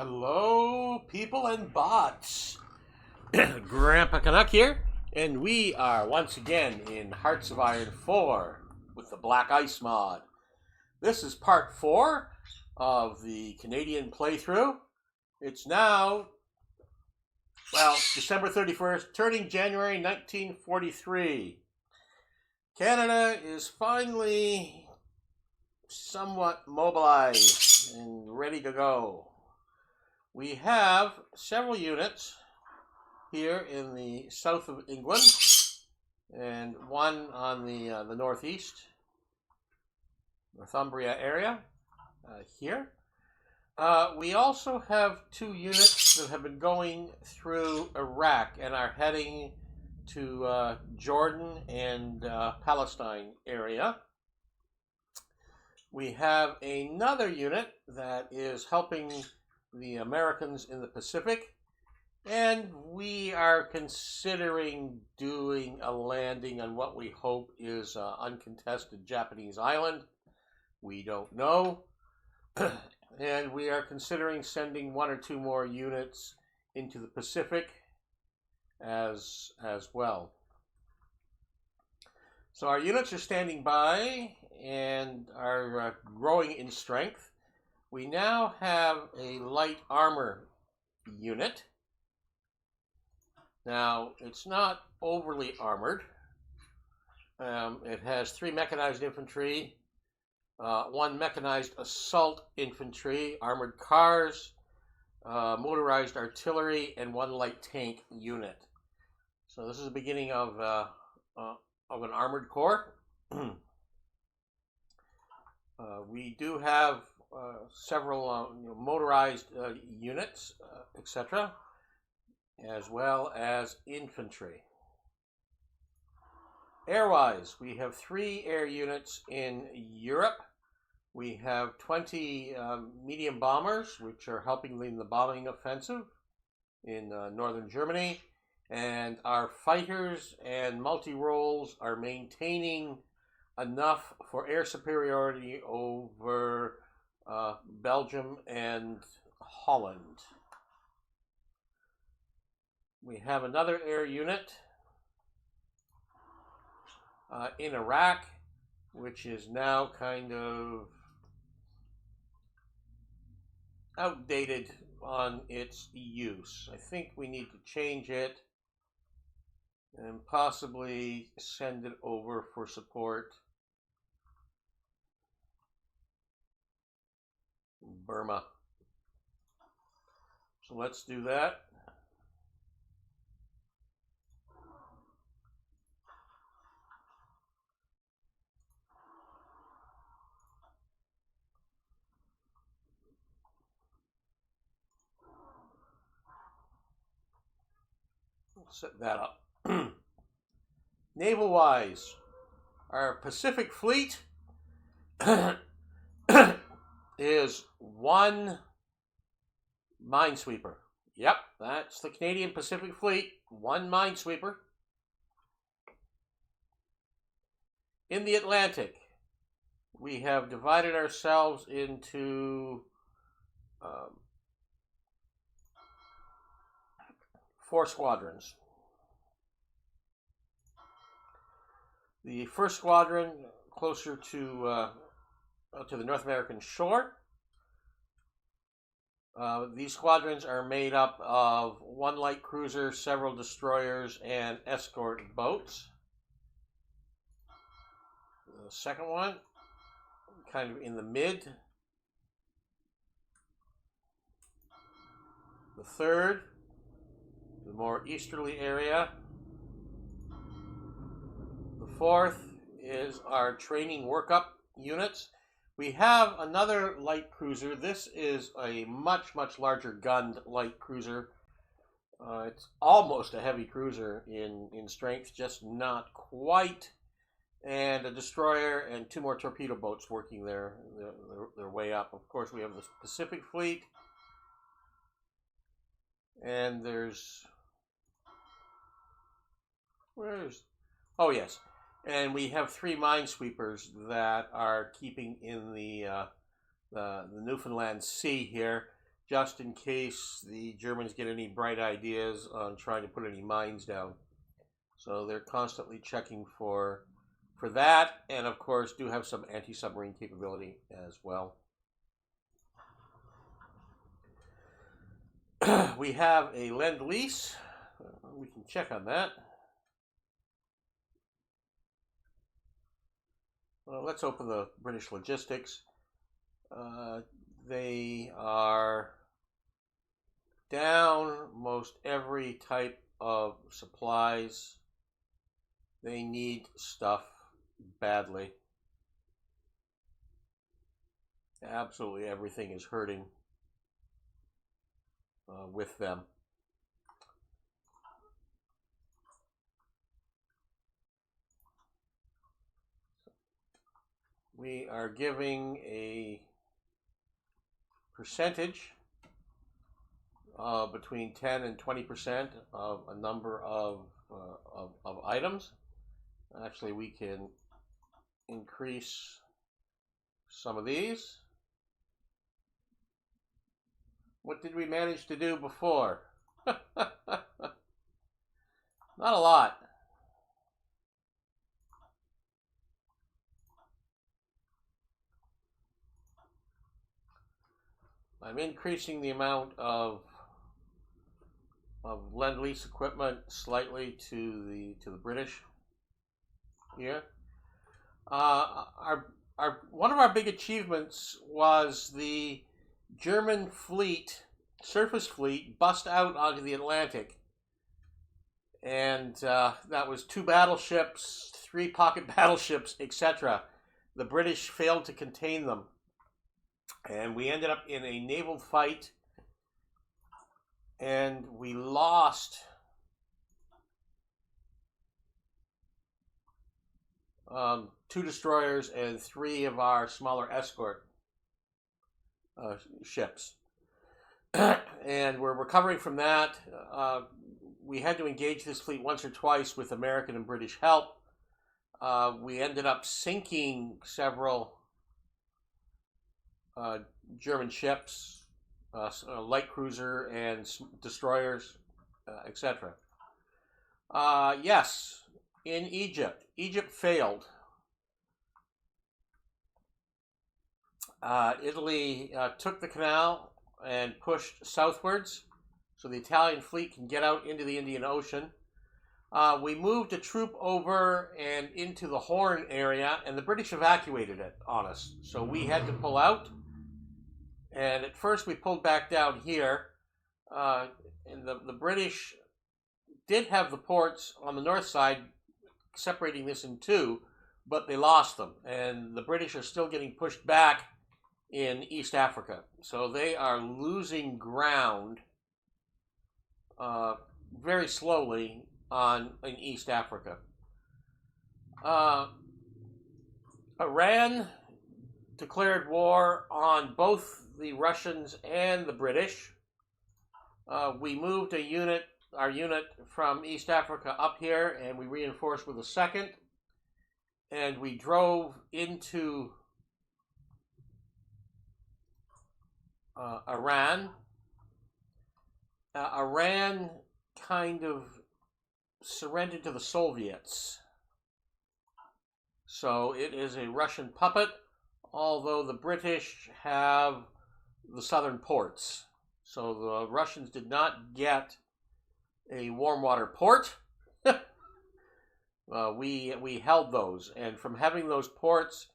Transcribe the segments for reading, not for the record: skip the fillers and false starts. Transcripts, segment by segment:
Hello, people and bots. Grandpa Canuck here, and we are once again in Hearts of Iron 4 with the Black Ice mod. This is part 4 of the Canadian playthrough. It's now, December 31st, turning January 1943. Canada is finally somewhat mobilized and ready to go. We have several units here in the south of England and one on the northeast, Northumbria area here. We also have 2 units that have been going through Iraq and are heading to Jordan and Palestine area. We have another unit that is helping the Americans in the Pacific, and we are considering doing a landing on what we hope is an uncontested Japanese island. We don't know. And we are considering sending 1 or 2 more units into the Pacific as well. So our units are standing by and are growing in strength. We now have a light armor unit. Now, it's not overly armored. It has 3 mechanized infantry, 1 mechanized assault infantry, armored cars, motorized artillery, and 1 light tank unit. So this is the beginning of an armored corps. We do have several motorized units, etc., as well as infantry. Airwise, we have 3 air units in Europe. We have 20 medium bombers, which are helping lead the bombing offensive in northern Germany. And our fighters and multi-roles are maintaining enough for air superiority over Belgium and Holland. We have another air unit in Iraq, which is now kind of outdated on its use. I think we need to change it and possibly send it over for support in Burma. So let's do that. Set that up. Naval-wise, our Pacific Fleet is 1 minesweeper. Yep, that's the Canadian Pacific Fleet, 1 minesweeper. In the Atlantic, we have divided ourselves into 4 squadrons. The first squadron closer to the North American shore. These squadrons are made up of 1 light cruiser, several destroyers, and escort boats. The second one, kind of in the mid. The third, the more easterly area. The fourth is our training workup units. We have another light cruiser. This is a much, much larger gunned light cruiser. It's almost a heavy cruiser in strength, just not quite. And a destroyer and 2 more torpedo boats working their way up. Of course, we have the Pacific Fleet. And oh yes, and we have 3 minesweepers that are keeping in the Newfoundland Sea here. just in case the Germans get any bright ideas on trying to put any mines down. So they're constantly checking for that, and of course do have some anti-submarine capability as well. We have a Lend-Lease. We can check on that. Well, let's open the British logistics. They are down most every type of supplies. They need stuff badly. Absolutely everything is hurting with them. We are giving a percentage between 10 and 20% of a number of items. Actually, we can increase some of these. What did we manage to do before? Not a lot. I'm increasing the amount of Lend-Lease equipment slightly to the British here. One of our big achievements was the German fleet, surface fleet, bust out onto the Atlantic, and that was 2 battleships, 3 pocket battleships, etc. The British failed to contain them, and we ended up in a naval fight, and we lost two destroyers and 3 of our smaller escort ships. And we're recovering from that. We had to engage this fleet once or twice with American and British help. We ended up sinking several German ships, light cruiser and destroyers, etc. Yes, in Egypt. Egypt failed. Italy took the canal and pushed southwards so the Italian fleet can get out into the Indian Ocean. We moved a troop over and into the Horn area, and the British evacuated it on us. So we had to pull out. And at first we pulled back down here. And the British did have the ports on the north side, separating this in 2, but they lost them. And the British are still getting pushed back in East Africa. So they are losing ground very slowly in East Africa. Iran declared war on both the Russians and the British. We moved our unit from East Africa up here, and we reinforced with a second, and we drove into Iran. Iran kind of surrendered to the Soviets. So it is a Russian puppet, although the British have the southern ports. So the Russians did not get a warm water port. We held those, and from having those ports,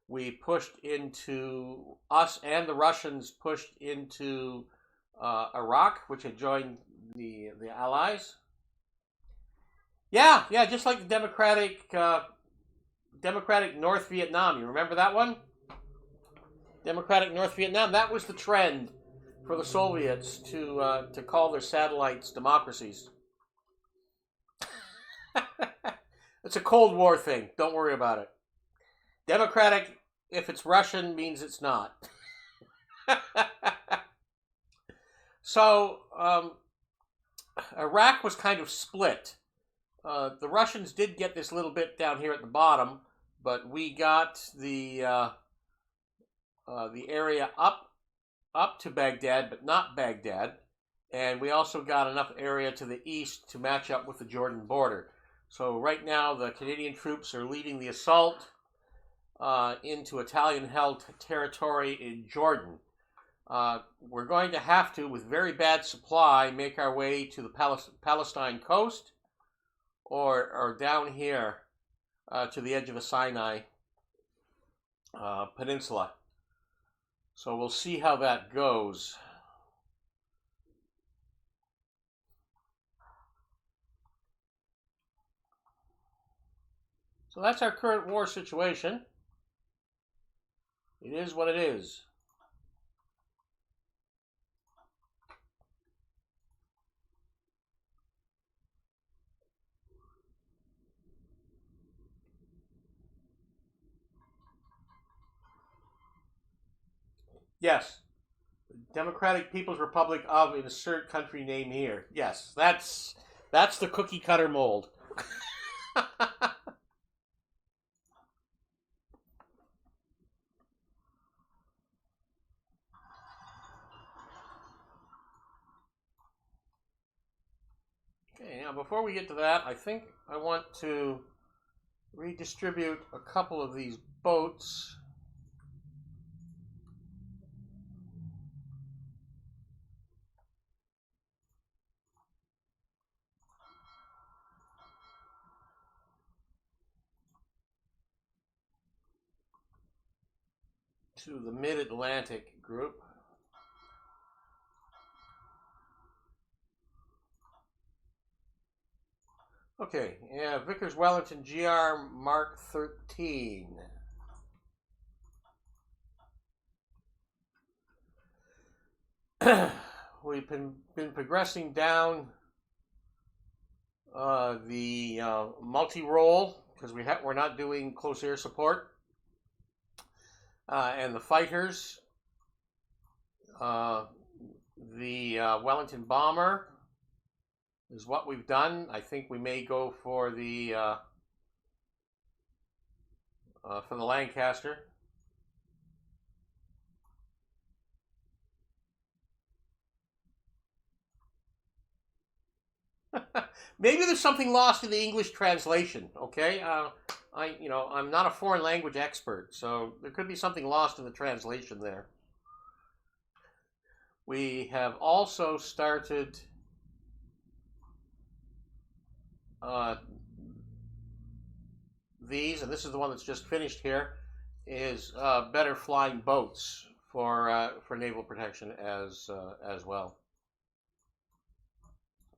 we pushed into, us and the Russians pushed into Iraq, which had joined the Allies. Yeah, just like the Democratic North Vietnam. You remember that one? Democratic North Vietnam. That was the trend for the Soviets to call their satellites democracies. It's a Cold War thing. Don't worry about it. Democratic, if it's Russian, means it's not. So Iraq was kind of split. The Russians did get this little bit down here at the bottom, but we got the area up up to Baghdad, but not Baghdad. And we also got enough area to the east to match up with the Jordan border. So right now the Canadian troops are leading the assault into Italian-held territory in Jordan. We're going to have to, with very bad supply, make our way to the Palestine coast or down here to the edge of the Sinai Peninsula. So we'll see how that goes. So that's our current war situation. It is what it is. Yes. Democratic People's Republic of insert country name here. Yes, that's the cookie cutter mold. Okay, now before we get to that, I think I want to redistribute a couple of these boats. To the Mid-Atlantic group. Okay, yeah, Vickers Wellington GR Mark 13. We've been progressing down the multi-role because we're not doing close air support, and the fighters, the Wellington bomber is what we've done. I think we may go for the Lancaster. Maybe there's something lost in the English translation. Okay, I'm not a foreign language expert, so there could be something lost in the translation there. We have also started these, and this is the one that's just finished here, is better flying boats for naval protection as well.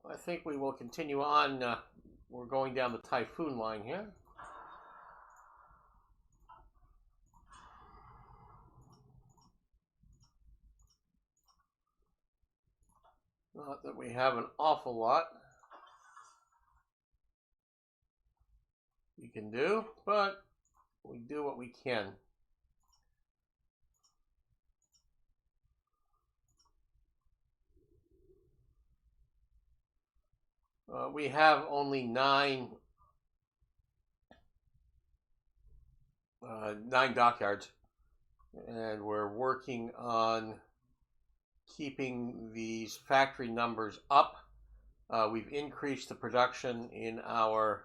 I think we will continue on. We're going down the Typhoon line here. Not that we have an awful lot we can do, but we do what we can. We have only nine dockyards, and we're working on keeping these factory numbers up. We've increased the production in our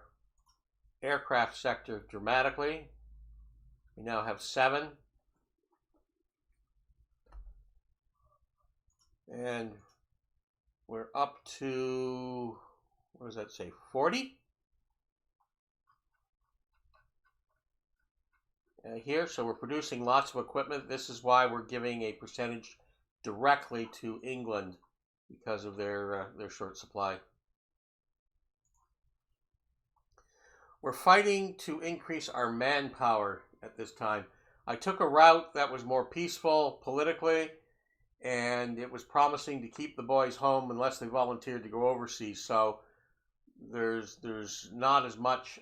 aircraft sector dramatically. We now have 7. And we're up to, what does that say, 40? Here, so we're producing lots of equipment. This is why we're giving a percentage directly to England because of their short supply. We're fighting to increase our manpower at this time. I took a route that was more peaceful politically, and it was promising to keep the boys home unless they volunteered to go overseas. So there's not as much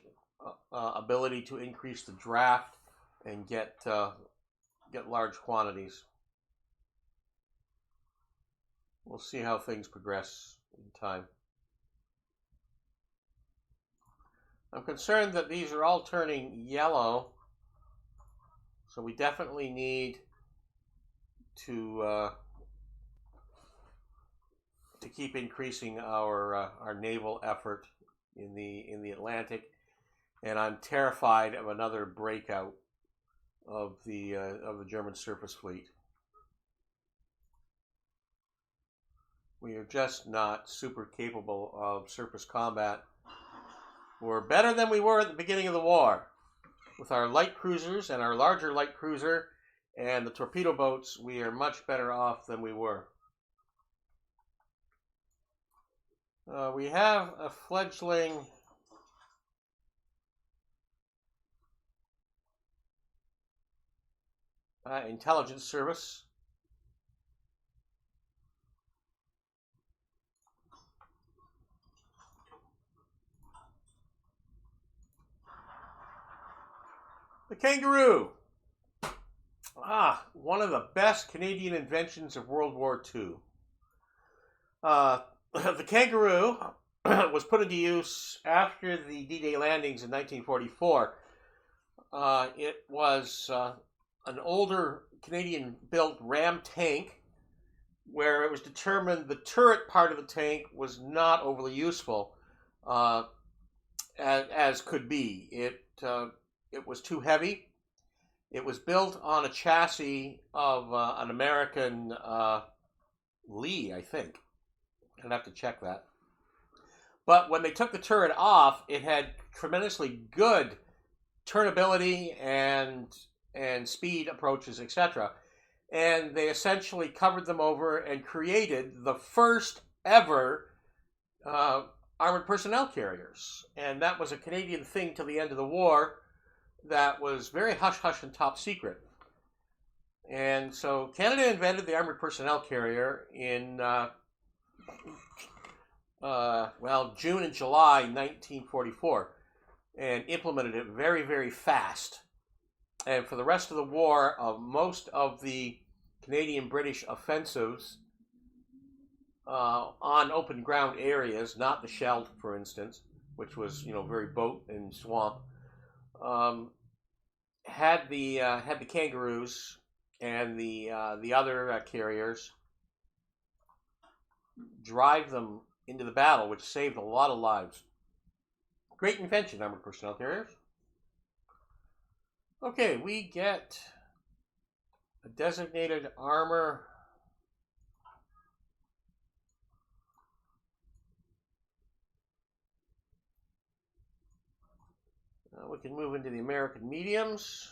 ability to increase the draft and get large quantities. We'll see how things progress in time. I'm concerned that these are all turning yellow, so we definitely need to to keep increasing our naval effort in the Atlantic, and I'm terrified of another breakout of the German surface fleet. We are just not super capable of surface combat. We're better than we were at the beginning of the war. With our light cruisers and our larger light cruiser and the torpedo boats, we are much better off than we were. We have a fledgling intelligence service. The Kangaroo. One of the best Canadian inventions of World War II. The Kangaroo was put into use after the D-Day landings in 1944. It was an older Canadian-built Ram tank where it was determined the turret part of the tank was not overly useful, as could be. It was too heavy. It was built on a chassis of an American Lee, I think. I'd have to check that. But when they took the turret off, it had tremendously good turnability and speed approaches, etc. And they essentially covered them over and created the first ever armored personnel carriers. And that was a Canadian thing till the end of the war that was very hush-hush and top secret. And so Canada invented the armored personnel carrier in, June and July 1944 and implemented it very, very fast. And for the rest of the war, most of the Canadian-British offensives on open ground areas, not the Scheldt, for instance, which was, very boat and swamp, had the Kangaroos and the other carriers drive them into the battle, which saved a lot of lives. Great invention, armored personnel carriers. Okay, we get a designated armor. We can move into the American mediums.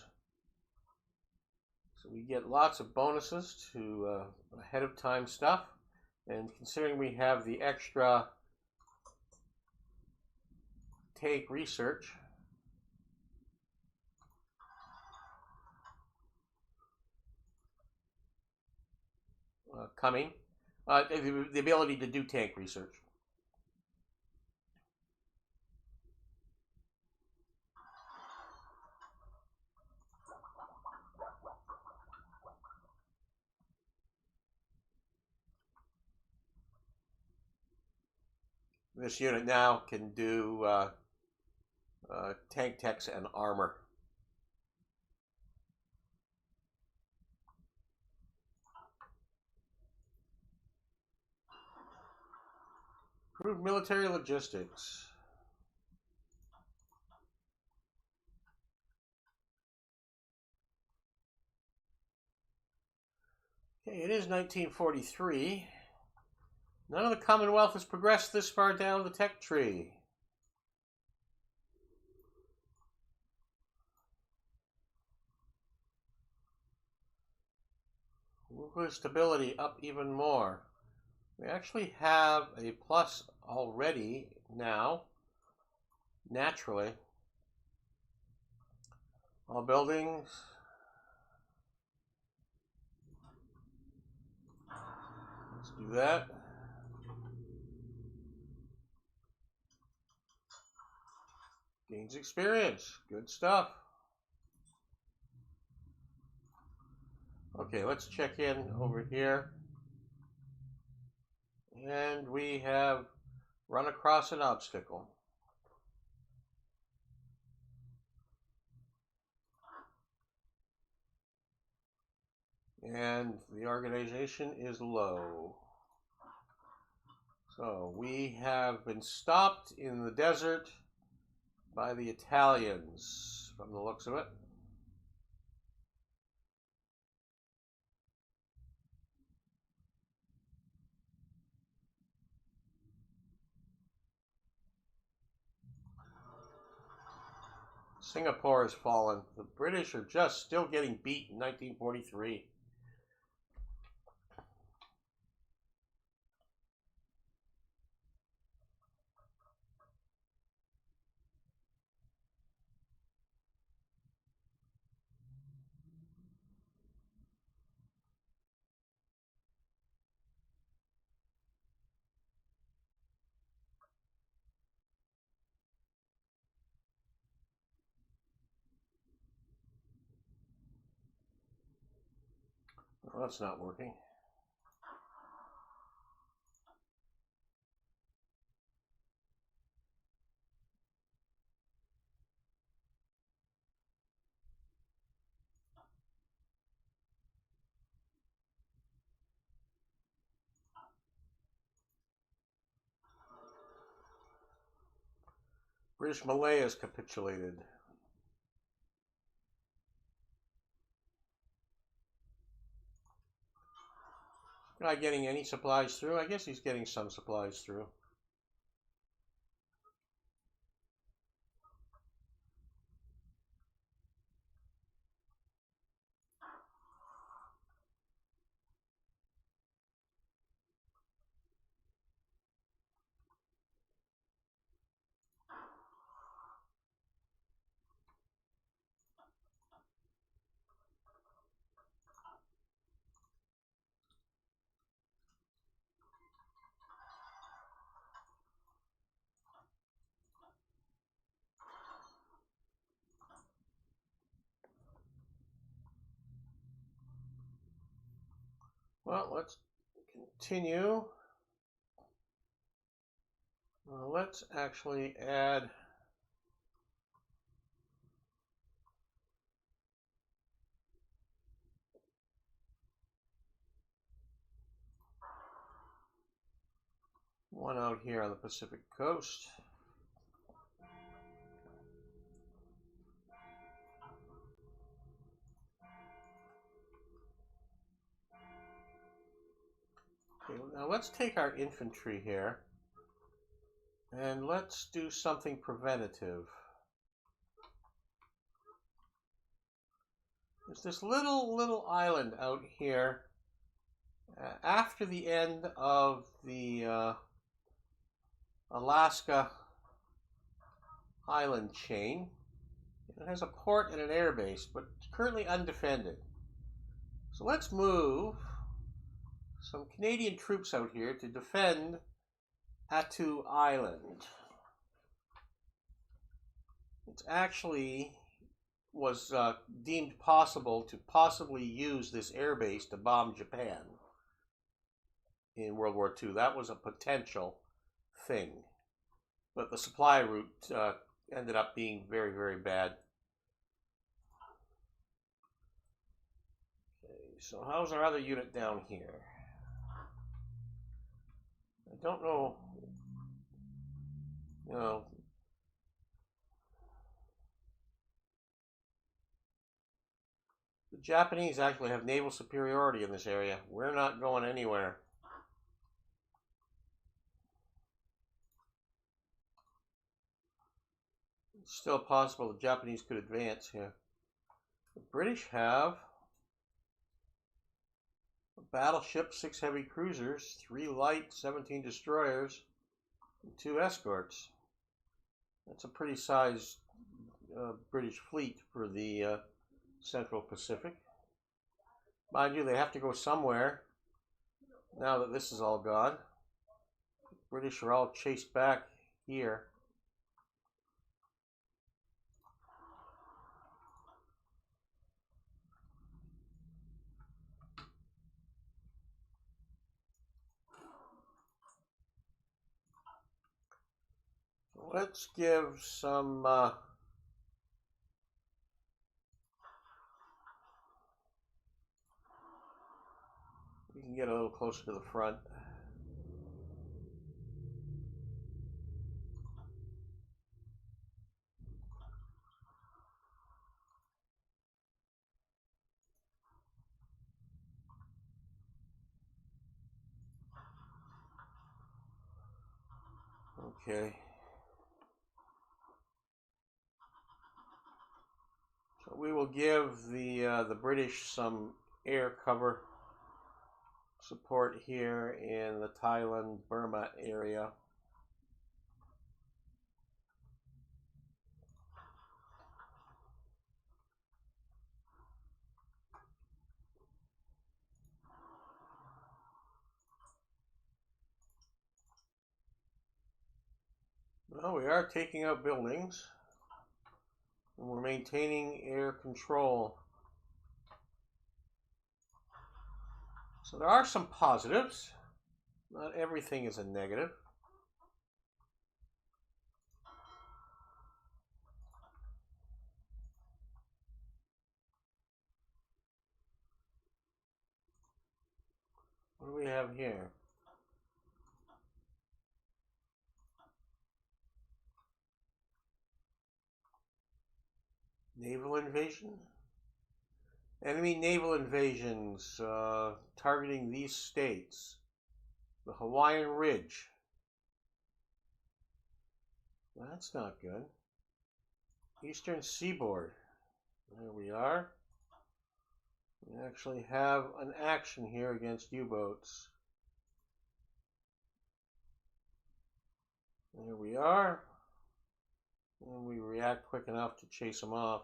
So we get lots of bonuses to ahead of time stuff. And considering we have the extra tank research, coming, the ability to do tank research. This unit now can do tank techs and armor. Improved military logistics. Okay, it is 1943. None of the Commonwealth has progressed this far down the tech tree. Nuclear stability up even more. We actually have a plus already now, naturally. All buildings. Let's do that. Gains experience. Good stuff. Okay, let's check in over here. And we have run across an obstacle. And the organization is low. So we have been stopped in the desert by the Italians, from the looks of it. Singapore has fallen. The British are just still getting beat in 1943. Well, that's not working. British Malay has capitulated. Not getting any supplies through. I guess he's getting some supplies through. Well, let's continue. Let's actually add one out here on the Pacific coast. Okay, now let's take our infantry here and let's do something preventative. There's this little island out here after the end of the Alaska island chain. It has a port and an airbase, but it's currently undefended. So let's move some Canadian troops out here to defend Attu Island. It actually was deemed possible to possibly use this airbase to bomb Japan in World War II. That was a potential thing. But the supply route ended up being very, very bad. Okay, so how's our other unit down here? I don't know. The Japanese actually have naval superiority in this area. We're not going anywhere. It's still possible the Japanese could advance here. The British have a battleship, 6 heavy cruisers, 3 light, 17 destroyers, and 2 escorts. That's a pretty sized British fleet for the Central Pacific. Mind you, they have to go somewhere now that this is all gone. The British are all chased back here. Let's give some we can get a little closer to the front. Okay. So we will give the British some air cover support here in the Thailand, Burma area. Well, we are taking out buildings, and we're maintaining air control. So there are some positives. Not everything is a negative. What do we have here? Naval invasion? Enemy naval invasions targeting these states. The Hawaiian Ridge. That's not good. Eastern Seaboard. There we are. We actually have an action here against U-boats. There we are. And we react quick enough to chase them off.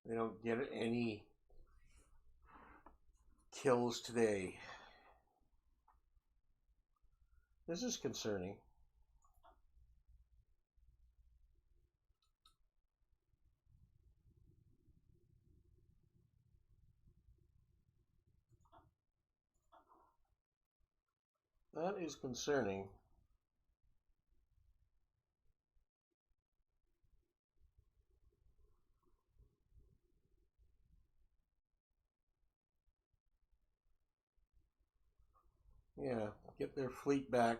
They don't get any kills today. This is concerning. That is concerning. Yeah, get their fleet back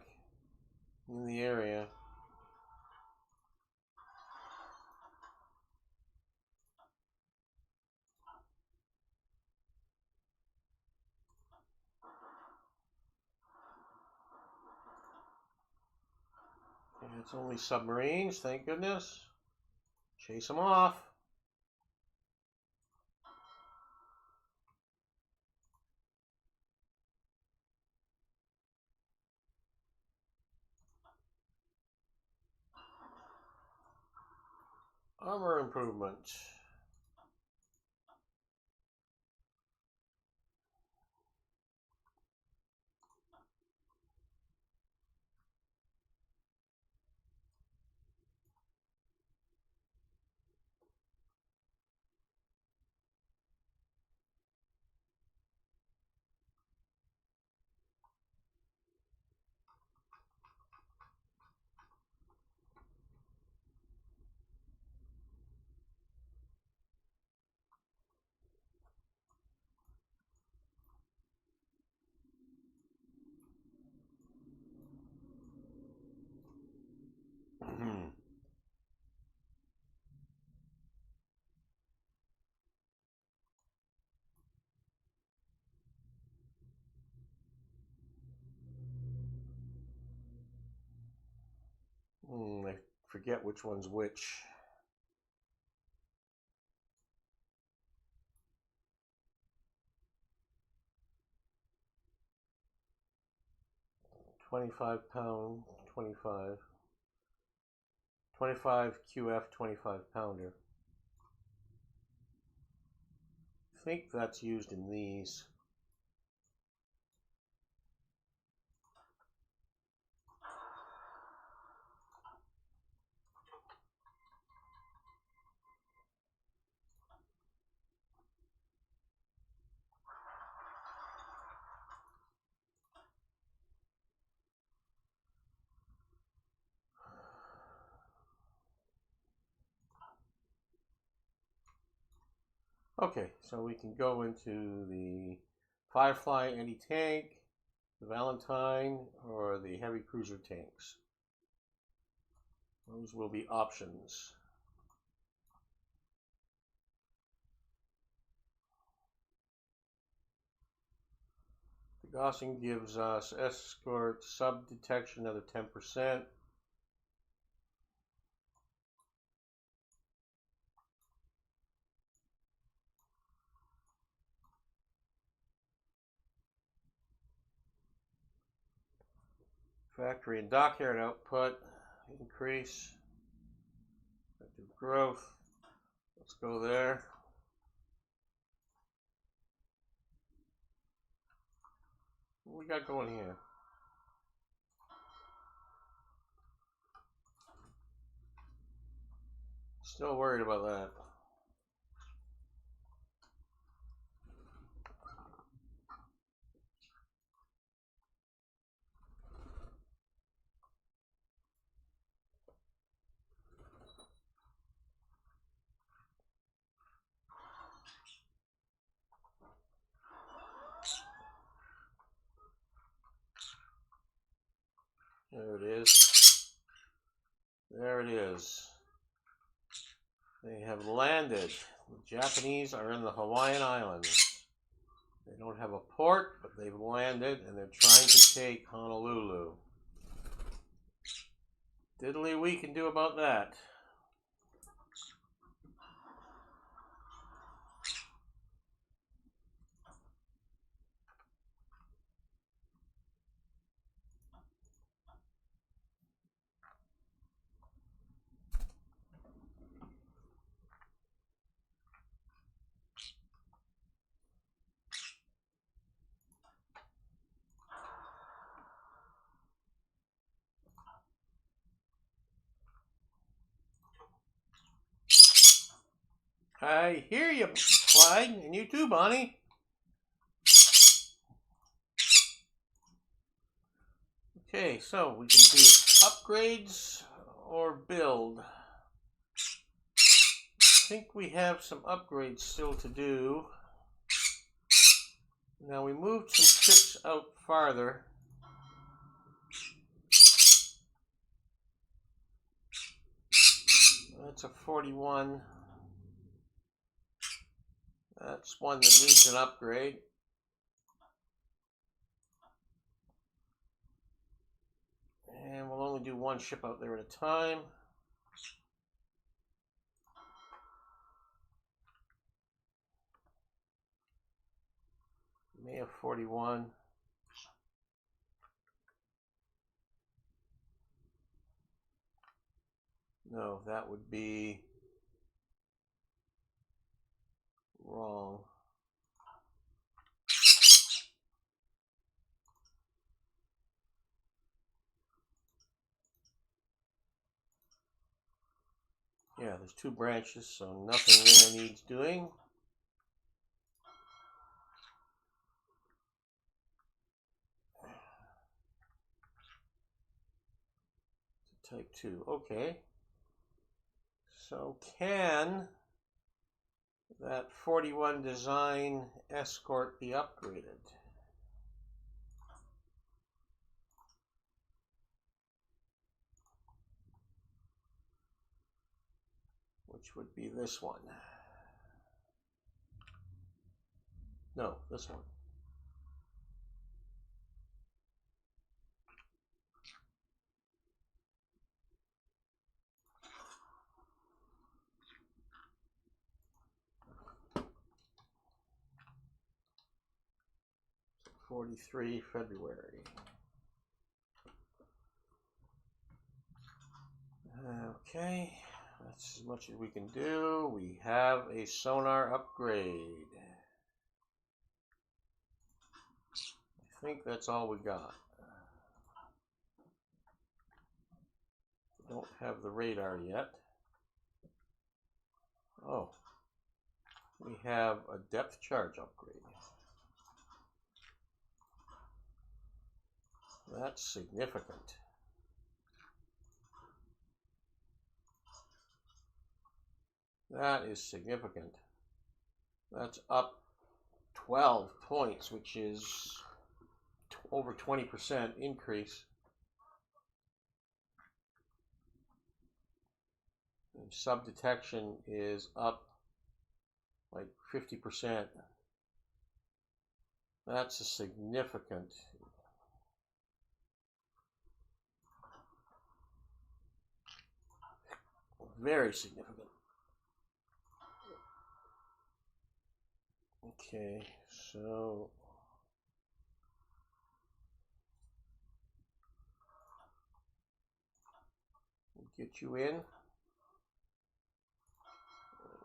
in the area. And it's only submarines, thank goodness. Chase them off. Armor improvement. I forget which one's which. £25, 25. 25 QF 25 pounder. I think that's used in these. Okay, so we can go into the Firefly anti-tank, the Valentine, or the heavy cruiser tanks. Those will be options. Gaussian gives us escort sub detection another 10%. Factory and dockyard output increase. Effective growth. Let's go there. What we got going here? Still worried about that. There it is. There it is. They have landed. The Japanese are in the Hawaiian Islands. They don't have a port, but they've landed and they're trying to take Honolulu. Diddly we can do about that. I hear you, Clyde, and you too, Bonnie. Okay, so we can do upgrades or build. I think we have some upgrades still to do. Now we moved some ships out farther. That's a 41. That's one that needs an upgrade. And we'll only do one ship out there at a time. May of 41. No, that would be wrong. Yeah, there's two branches, so nothing there needs doing. Type 2, okay. So can that 41 design escort be upgraded? Which would be this one. No, this one. So 43 February. Okay, that's as much as we can do. We have a sonar upgrade. I think that's all we got. We don't have the radar yet. Oh, we have a depth charge upgrade. That's significant. That is significant. That's up 12 points, which is over 20% increase. And sub detection is up like 50%. That's a significant. Very significant. Okay, so we'll get you in.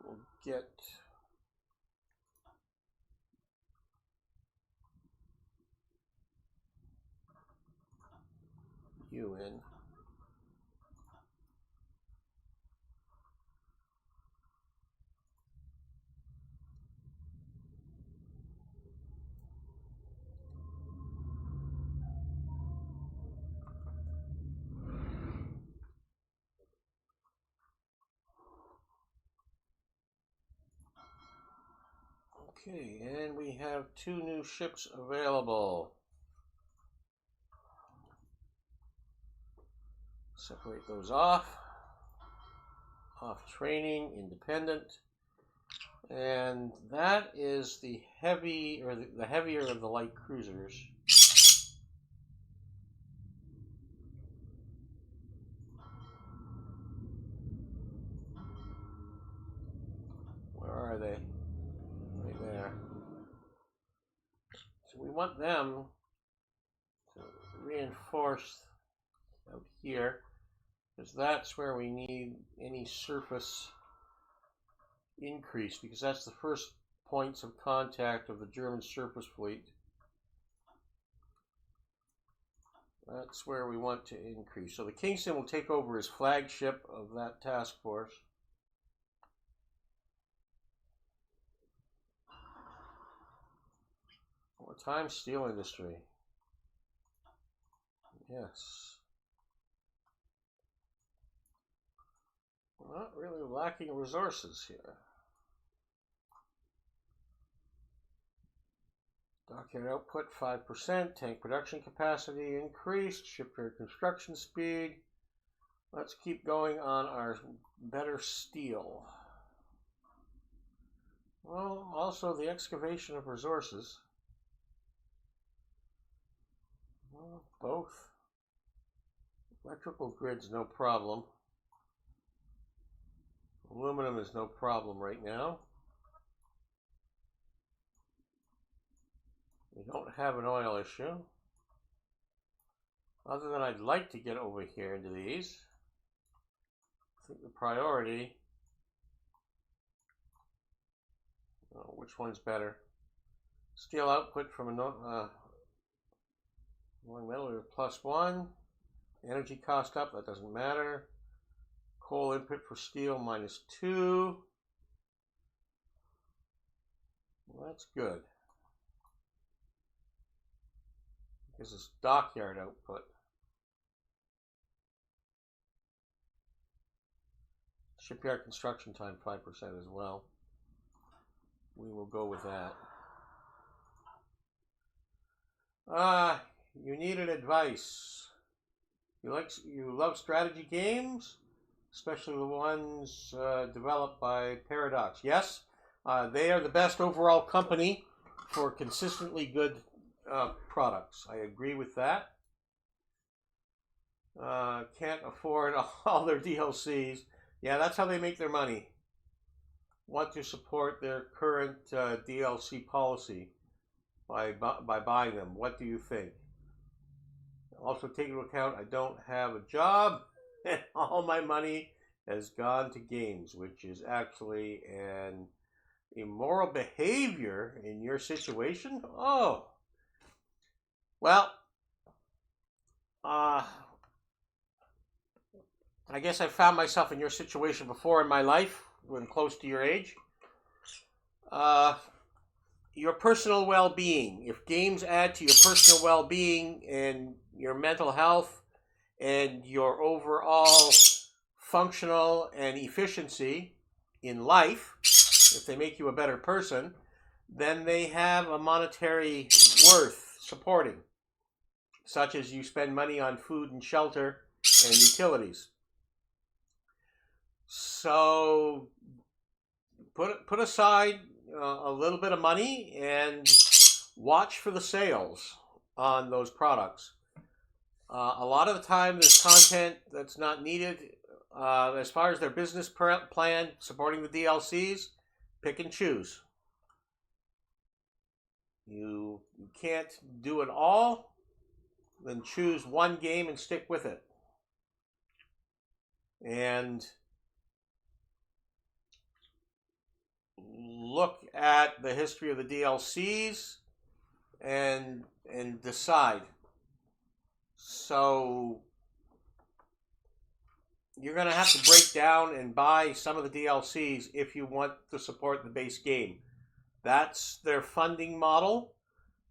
We'll get you in. Okay, and we have 2 new ships available. Separate those off. Off training, independent. And that is the heavy, or the heavier of the light cruisers. Where are they? Right there. So we want them to reinforce out here, because that's where we need any surface increase, because that's the first points of contact of the German surface fleet. That's where we want to increase. So the Kingston will take over as flagship of that task force. Wartime steel industry. Yes. We're not really lacking resources here. Dockyard output 5%, tank production capacity increased, shipyard construction speed. Let's keep going on our better steel. Well, also the excavation of resources. Well, both. Electrical grid's no problem. Aluminum is no problem right now. We don't have an oil issue. Other than I'd like to get over here into these. I think the priority, which one's better? Steel output from a long metal +1. Energy cost up, that doesn't matter. Coal input for steel -2. Well, that's good. This is dockyard output. Shipyard construction time 5% as well. We will go with that. You needed advice. You love strategy games, especially the ones developed by Paradox. Yes, they are the best overall company for consistently good products. I agree with that. Can't afford all their DLCs. Yeah, that's how they make their money. Want to support their current DLC policy by buying them. What do you think? Also take into account I don't have a job and all my money has gone to games, which is actually an immoral behavior in your situation. Oh, well, I guess I found myself in your situation before in my life when close to your age. Your personal well-being. If games add to your personal well-being and your mental health and your overall functional and efficiency in life, if they make you a better person, then they have a monetary worth supporting, such as you spend money on food and shelter and utilities. So put aside a little bit of money and watch for the sales on those products. A lot of the time, there's content that's not needed. As far as their business plan supporting the DLCs, pick and choose. You can't do it all, then choose one game and stick with it. And look at the history of the DLCs and decide. So you're going to have to break down and buy some of the DLCs if you want to support the base game. That's their funding model.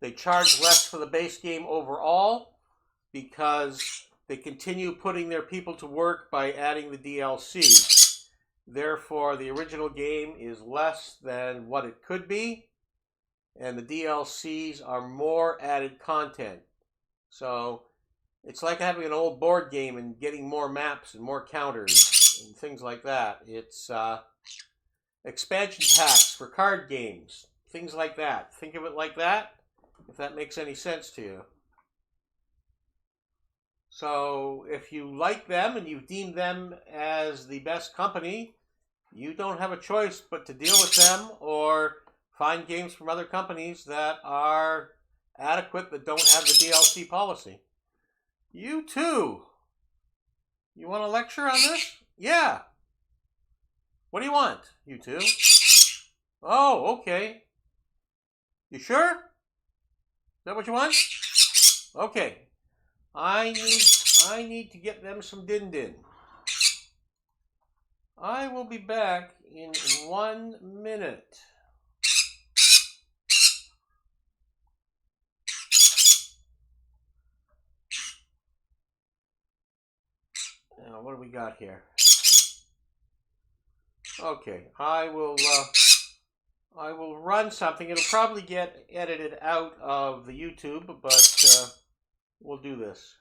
They charge less for the base game overall because they continue putting their people to work by adding the DLC. Therefore, the original game is less than what it could be, and the DLCs are more added content. So it's like having an old board game and getting more maps and more counters and things like that. It's expansion packs for card games, things like that. Think of it like that, if that makes any sense to you. So if you like them and you've deemed them as the best company, you don't have a choice but to deal with them or find games from other companies that are adequate that don't have the DLC policy. You too. You want a lecture on this? Yeah. What do you want, you two? Oh, okay. You sure? Is that what you want? Okay. I need to get them some din-din. I will be back in 1 minute. Now, what do we got here? Okay, I will run something. It'll probably get edited out of the YouTube, but we'll do this.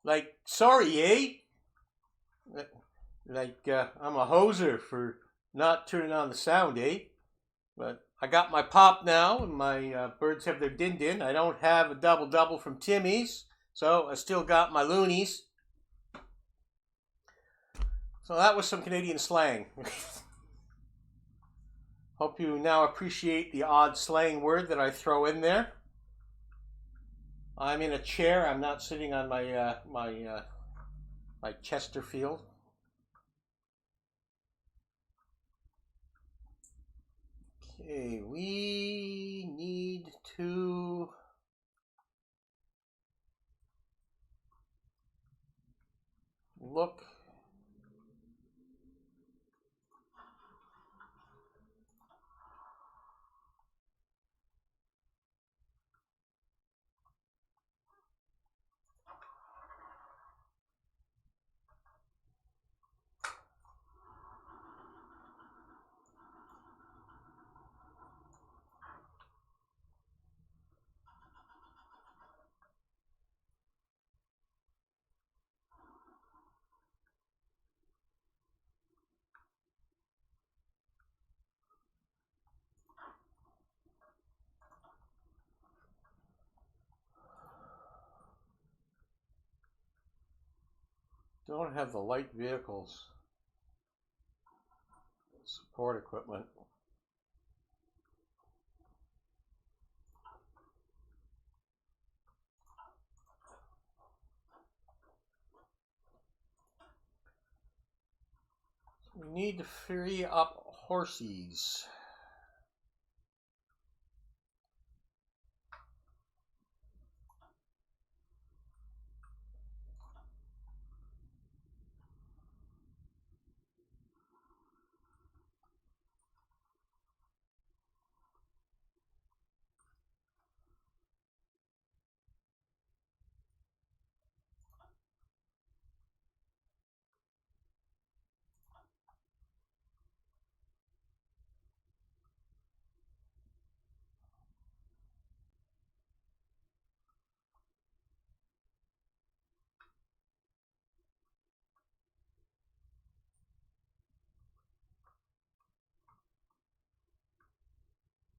Like, sorry, eh? Like, I'm a hoser for not turning on the sound, eh? But I got my pop now, and my birds have their din-din. I don't have a double-double from Timmy's, so I still got my loonies. So that was some Canadian slang. Hope you now appreciate the odd slang word that I throw in there. I'm in a chair. I'm not sitting on my Chesterfield. Okay, we need to look don't have the light vehicles support equipment. So we need to free up horses.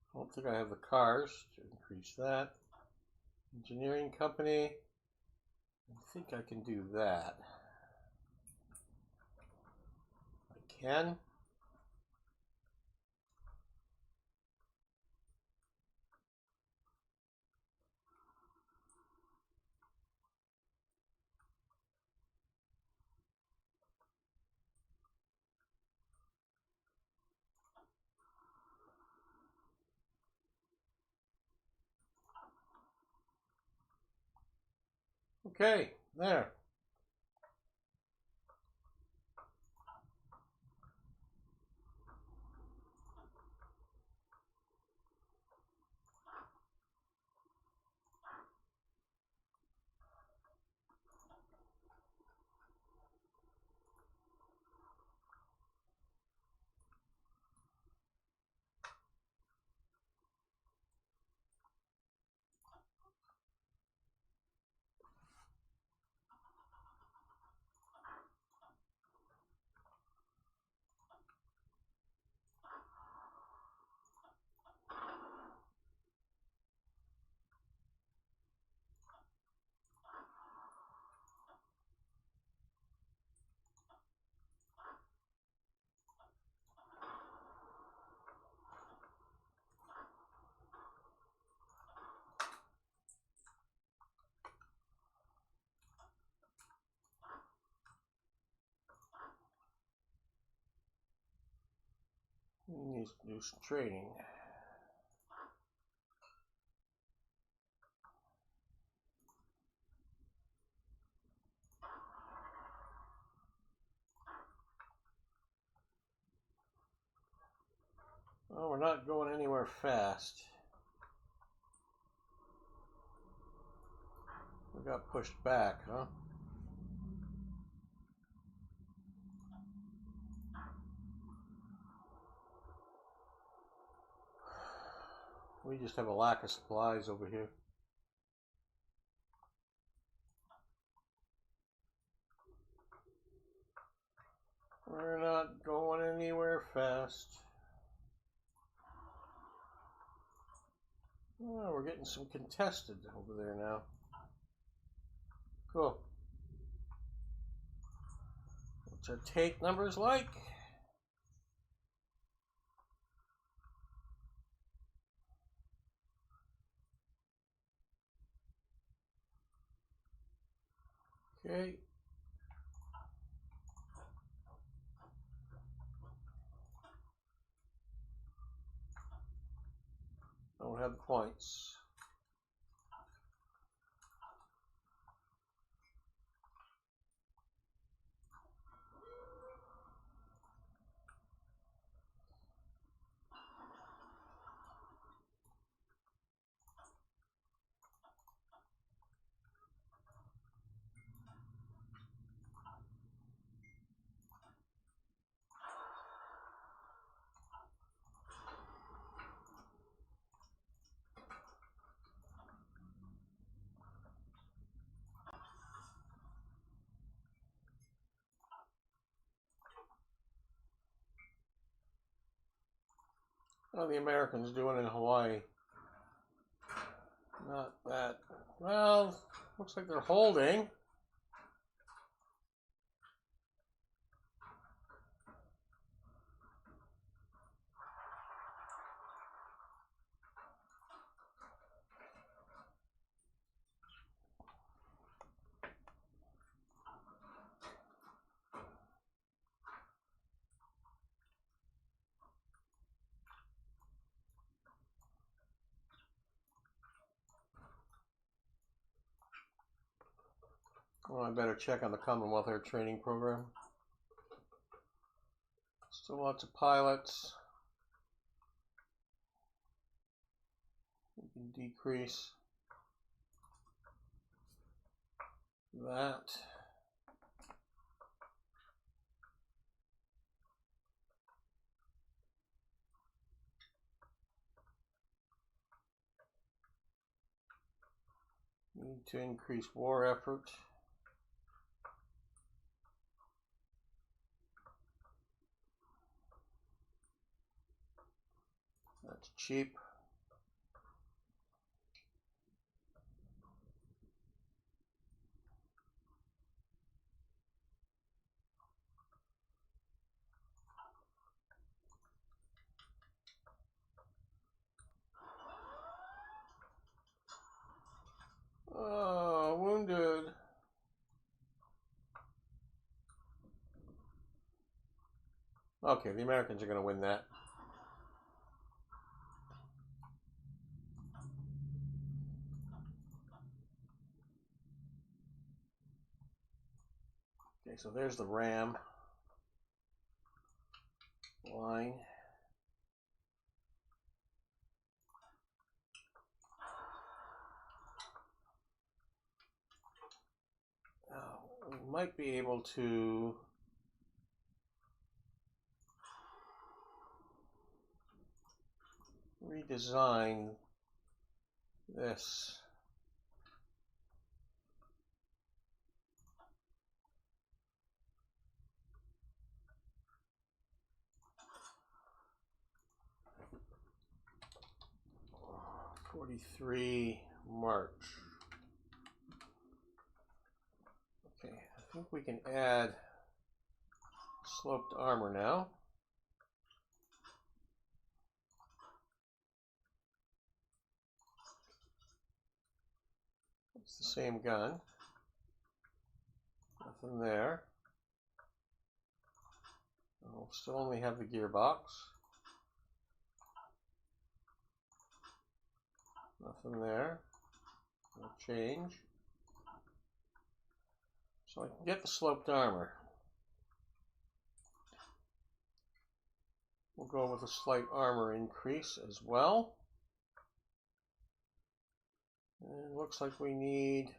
I don't think I have the cars to increase that. Engineering company. I think I can do that. I can. Okay, there. Needs to do some training. Well, we're not going anywhere fast. We got pushed back, huh? We just have a lack of supplies over here. We're not going anywhere fast. Oh, we're getting some contested over there now. Cool. What's our take numbers like? Okay. Don't have the points. How are the Americans doing in Hawaii? Not that. Well, looks like they're holding. Well, I better check on the Commonwealth Air Training Program. Still lots of pilots. We can decrease that. Need to increase war effort. That's cheap. Oh, wounded. Okay, the Americans are going to win that. Okay, so there's the RAM line. Now, we might be able to redesign this. '43 March. Okay, I think we can add sloped armor now. It's the same gun. Nothing there. We'll still only have the gearbox. Nothing there. No change. So I can get the sloped armor. We'll go with a slight armor increase as well. And it looks like we need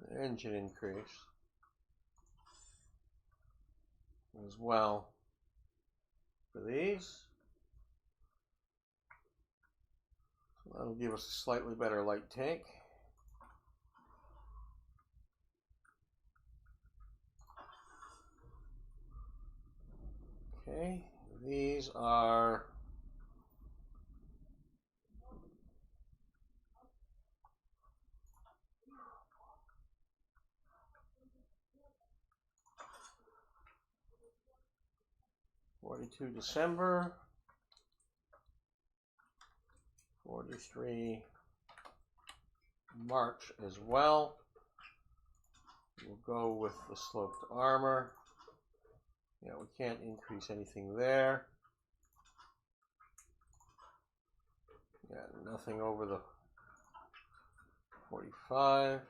an engine increase as well for these. So that'll give us a slightly better light tank. Okay, these are December 43 March as well. We'll go with the sloped armor. Yeah, we can't increase anything there. Yeah, nothing over the 45.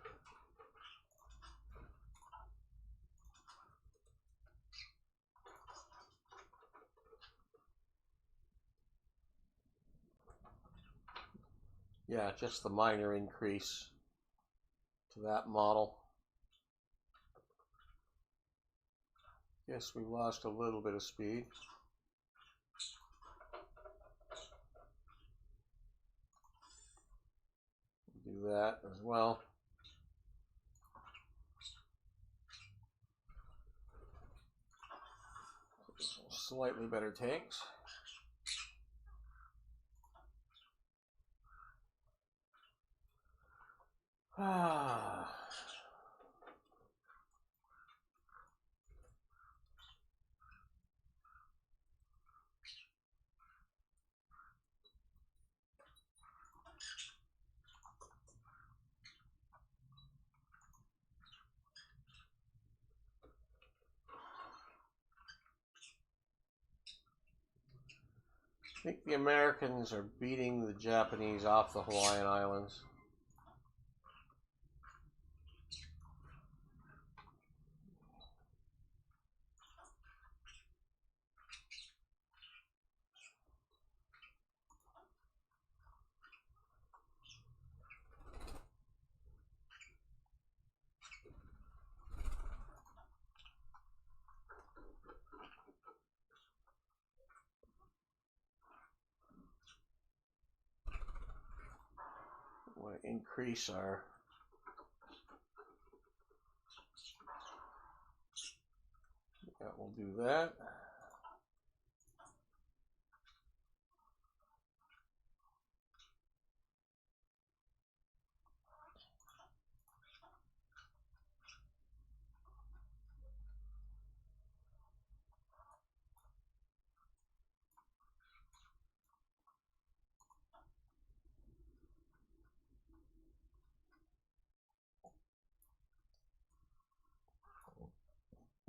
Yeah, just the minor increase to that model. Guess we lost a little bit of speed. Do that as well. Slightly better tanks. I think the Americans are beating the Japanese off the Hawaiian Islands. We want to increase our we'll do that.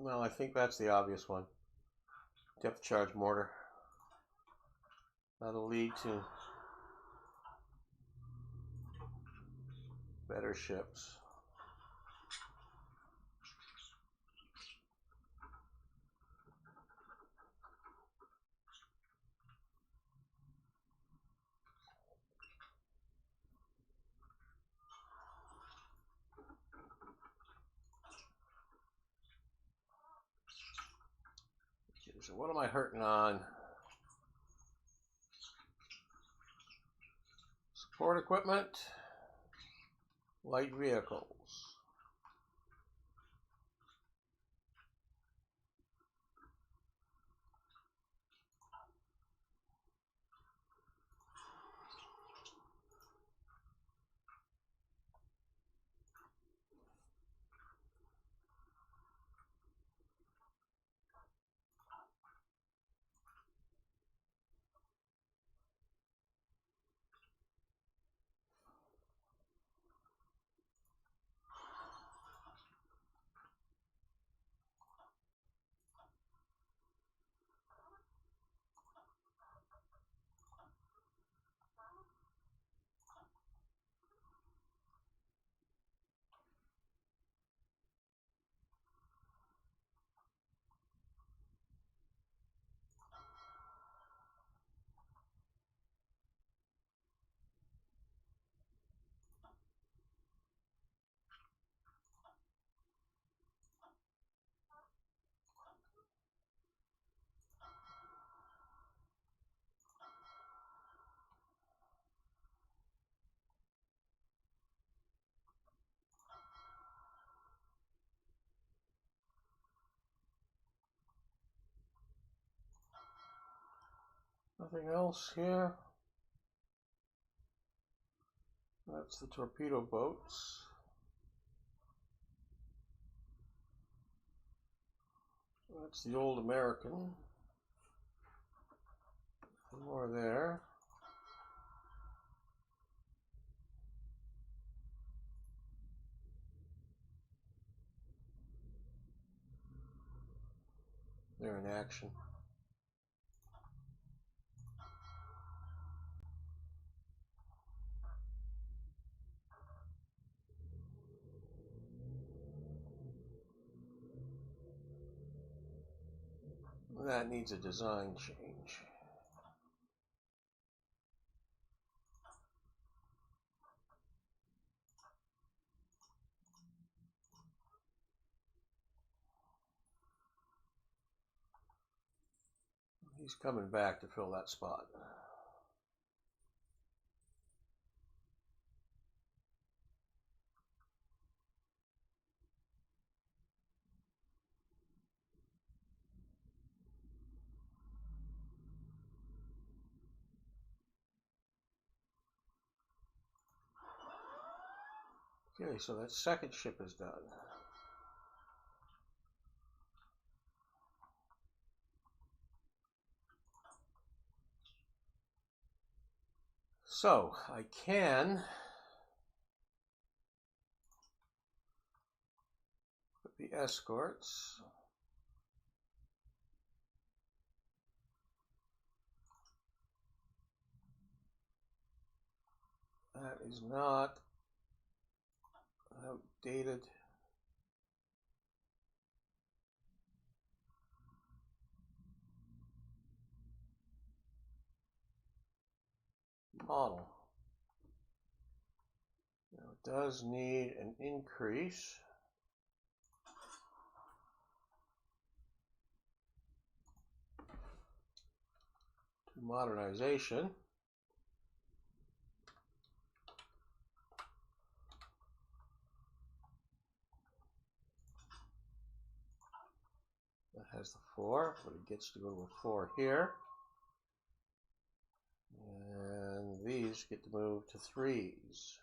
Well, I think that's the obvious one. Depth charge mortar. That'll lead to better ships. So what am I hurting on? Support equipment, light vehicles. Nothing else here. That's the torpedo boats. That's the old American. Some more there. They're in action. That needs a design change. He's coming back to fill that spot. Okay, so that second ship is done. So I can put the escorts. That is not outdated. Model. Now it does need an increase. To modernization. That has the 4, but it gets to go to a 4 here. And these get to move to 3s.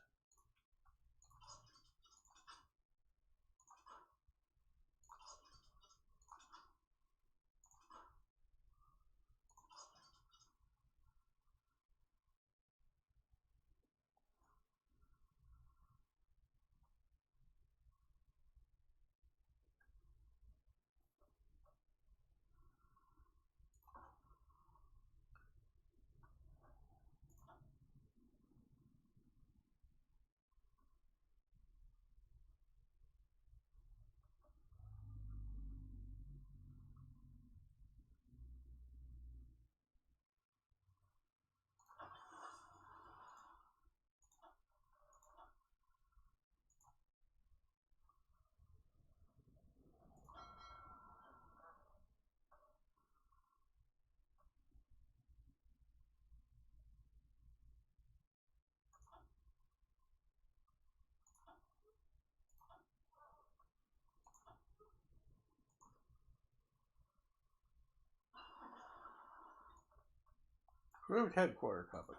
Approved headquarter company.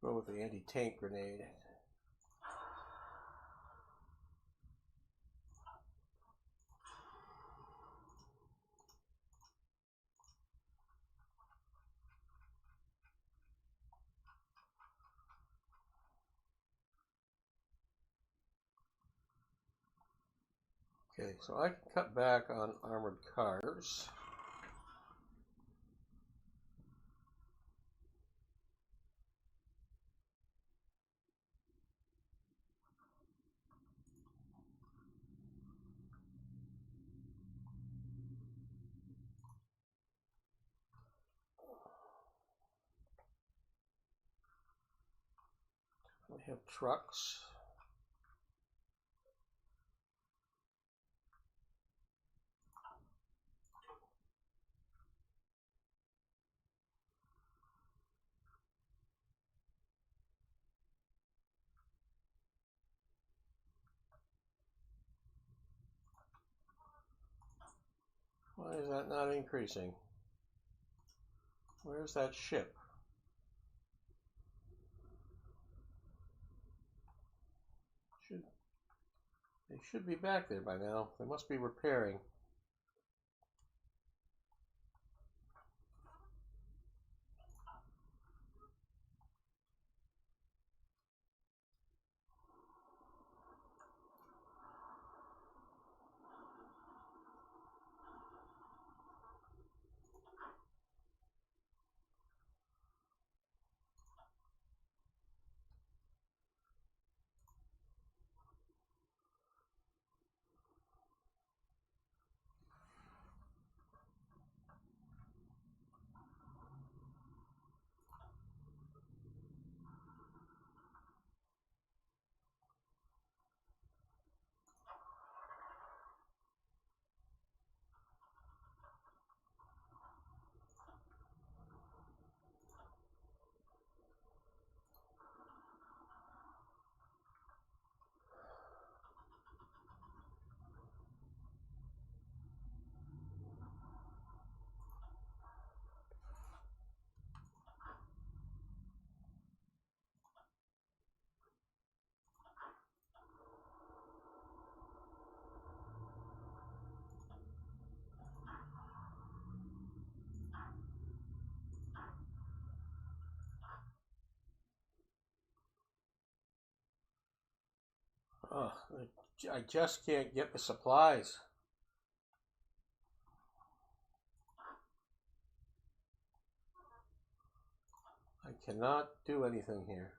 Go with the anti-tank grenade. Okay, so I can cut back on armored cars. We have trucks. Why is that not increasing? Where's that ship? They should be back there by now. They must be repairing. Oh, I just can't get the supplies. I cannot do anything here.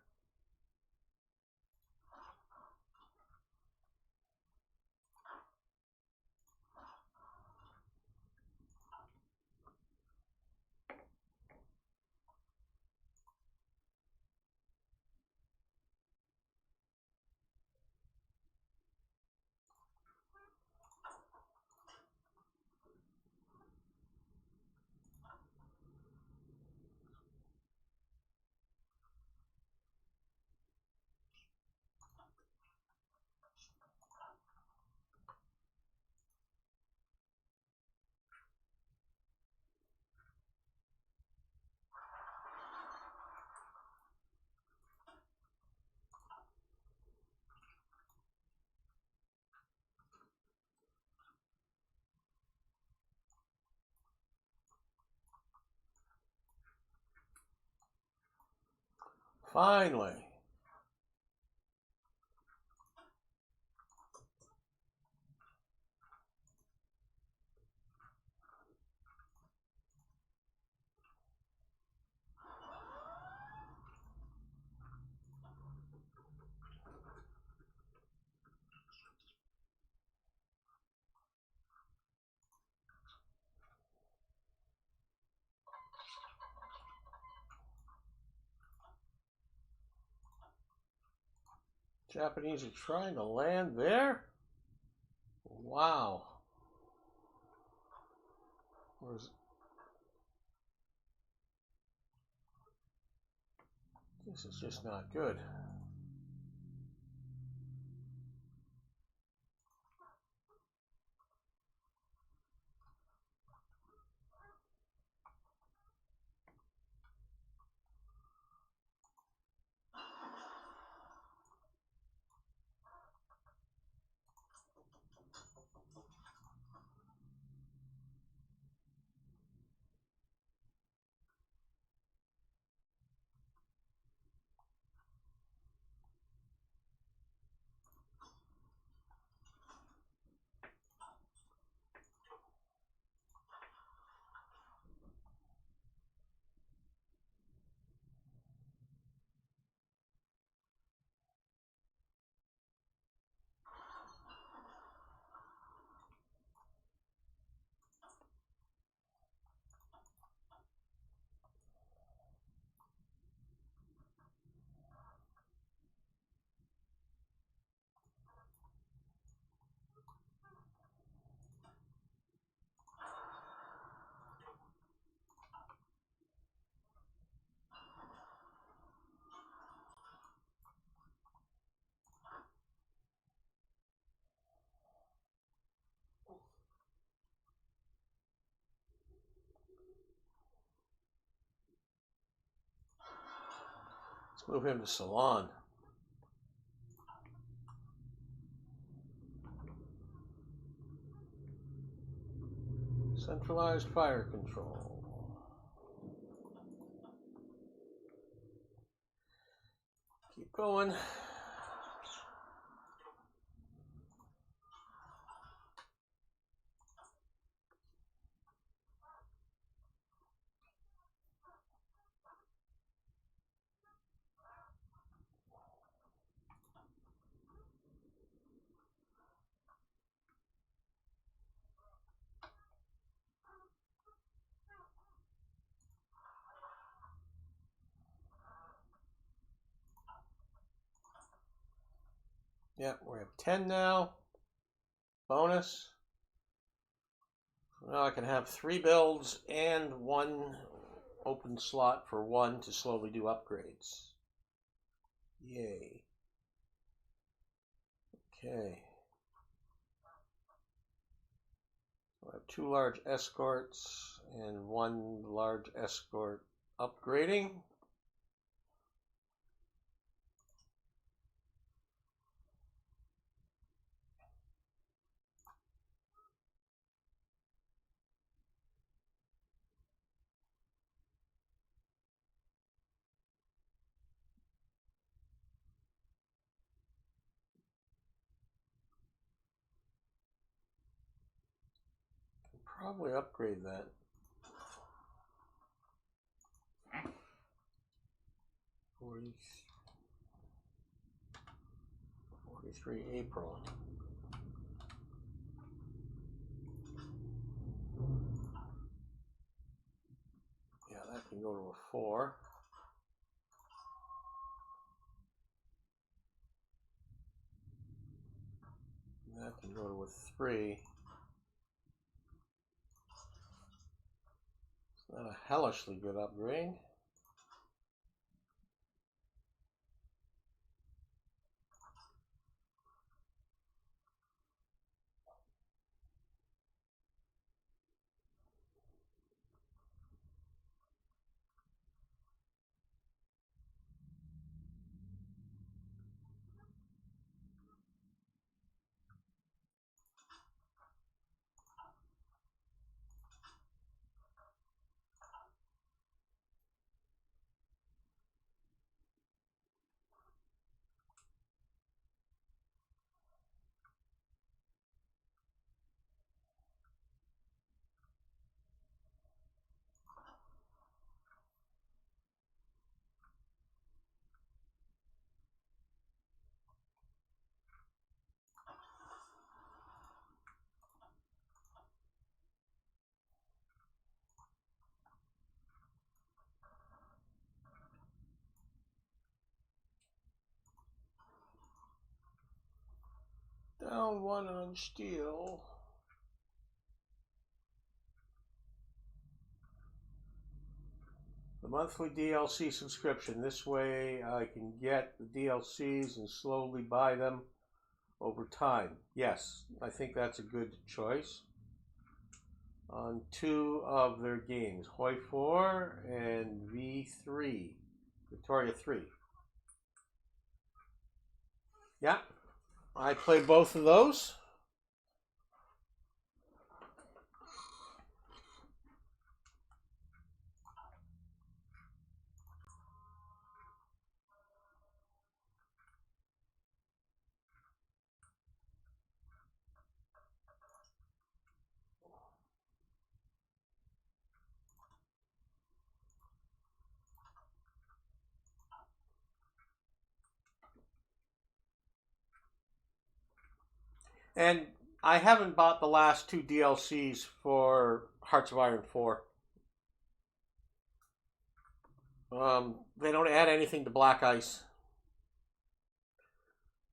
Finally. Japanese are trying to land there? Wow. This is just not good. Move him to Salon. Centralized fire control. Keep going. Yep, we have 10 now. Bonus. Now I can have 3 builds and 1 open slot for 1 to slowly do upgrades. Yay. Okay. I have 2 large escorts and 1 large escort upgrading. Probably upgrade that. 43 April. Yeah, that can go to a 4. And that can go to a 3. It's not a hellishly good upgrade. Down 1 on steel. The monthly DLC subscription. This way I can get the DLCs and slowly buy them over time. Yes, I think that's a good choice. On 2 of their games, HOI4 and V3, Victoria 3. Yeah, I play both of those. And I haven't bought the last 2 DLCs for Hearts of Iron 4. They don't add anything to Black Ice.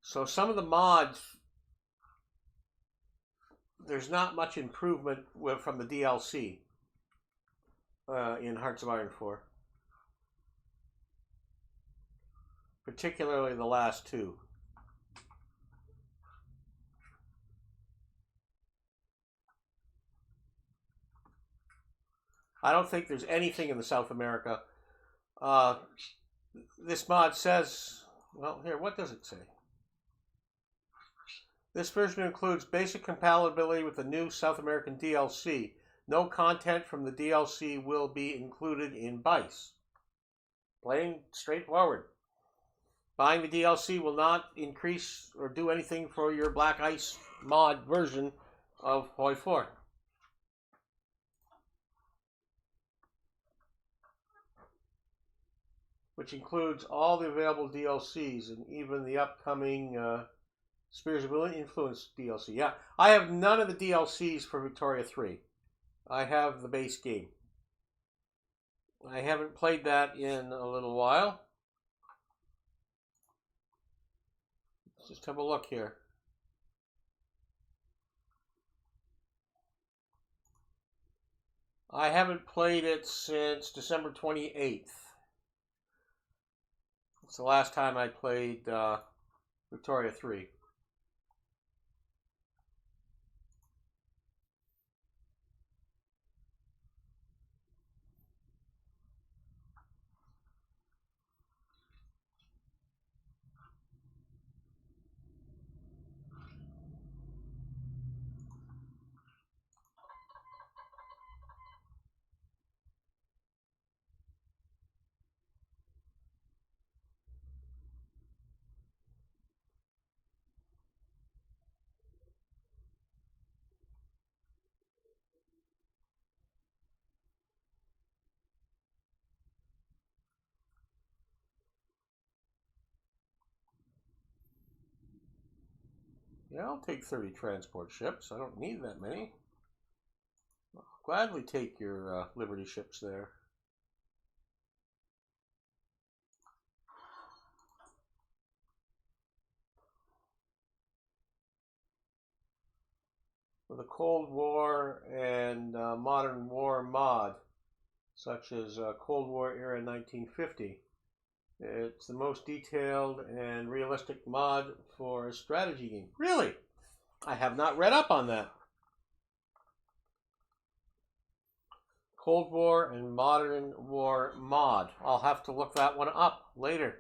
So some of the mods, there's not much improvement from the DLC in Hearts of Iron 4. Particularly the last 2. I don't think there's anything in the South America. this mod says, well, here, what does it say? This version includes basic compatibility with the new South American DLC. No content from the DLC will be included in BICE. Plain straightforward. Buying the DLC will not increase or do anything for your Black Ice mod version of HOI4. Which includes all the available DLCs and even the upcoming Spheres of Influence DLC. Yeah, I have none of the DLCs for Victoria 3. I have the base game. I haven't played that in a little while. Let's just have a look here. I haven't played it since December 28th. It's the last time I played Victoria 3. Yeah, I'll take 30 transport ships. I don't need that many. I'll gladly take your Liberty ships there. With a Cold War and Modern War mod, such as Cold War era 1950, it's the most detailed and realistic mod for a strategy game. Really? I have not read up on that. Cold War and Modern War mod. I'll have to look that one up later.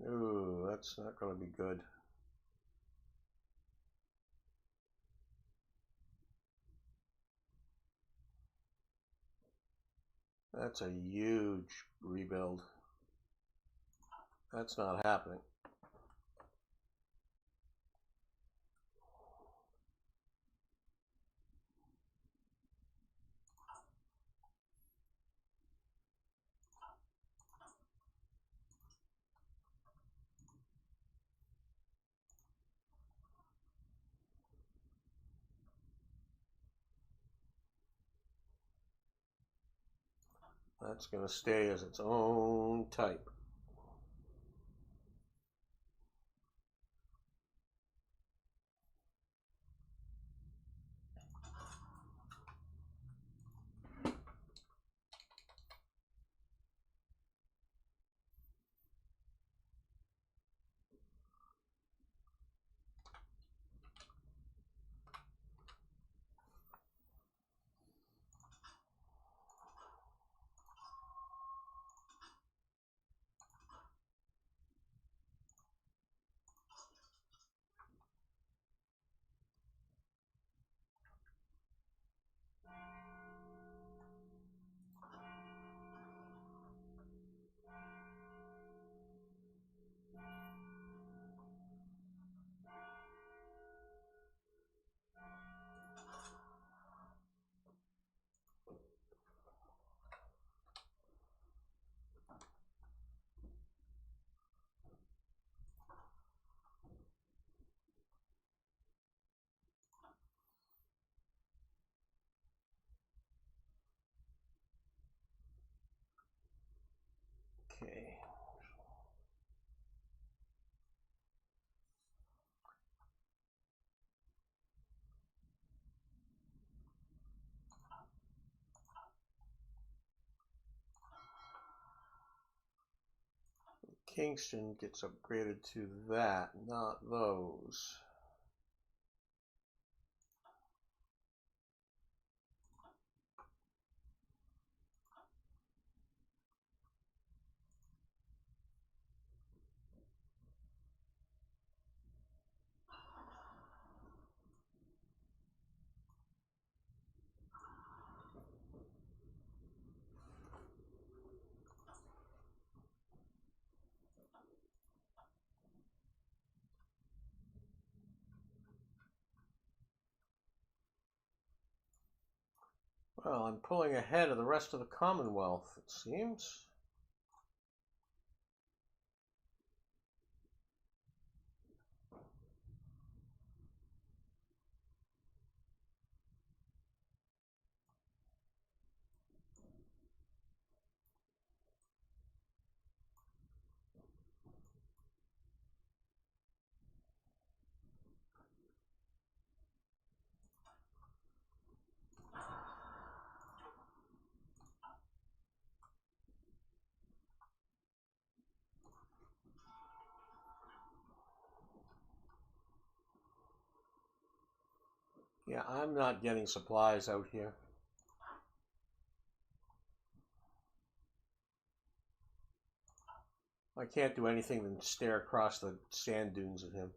Ooh, that's not going to be good. That's a huge rebuild. That's not happening. That's going to stay as its own type. Kingston gets upgraded to that, not those. Well, I'm pulling ahead of the rest of the Commonwealth, it seems. Yeah, I'm not getting supplies out here. I can't do anything than stare across the sand dunes at him.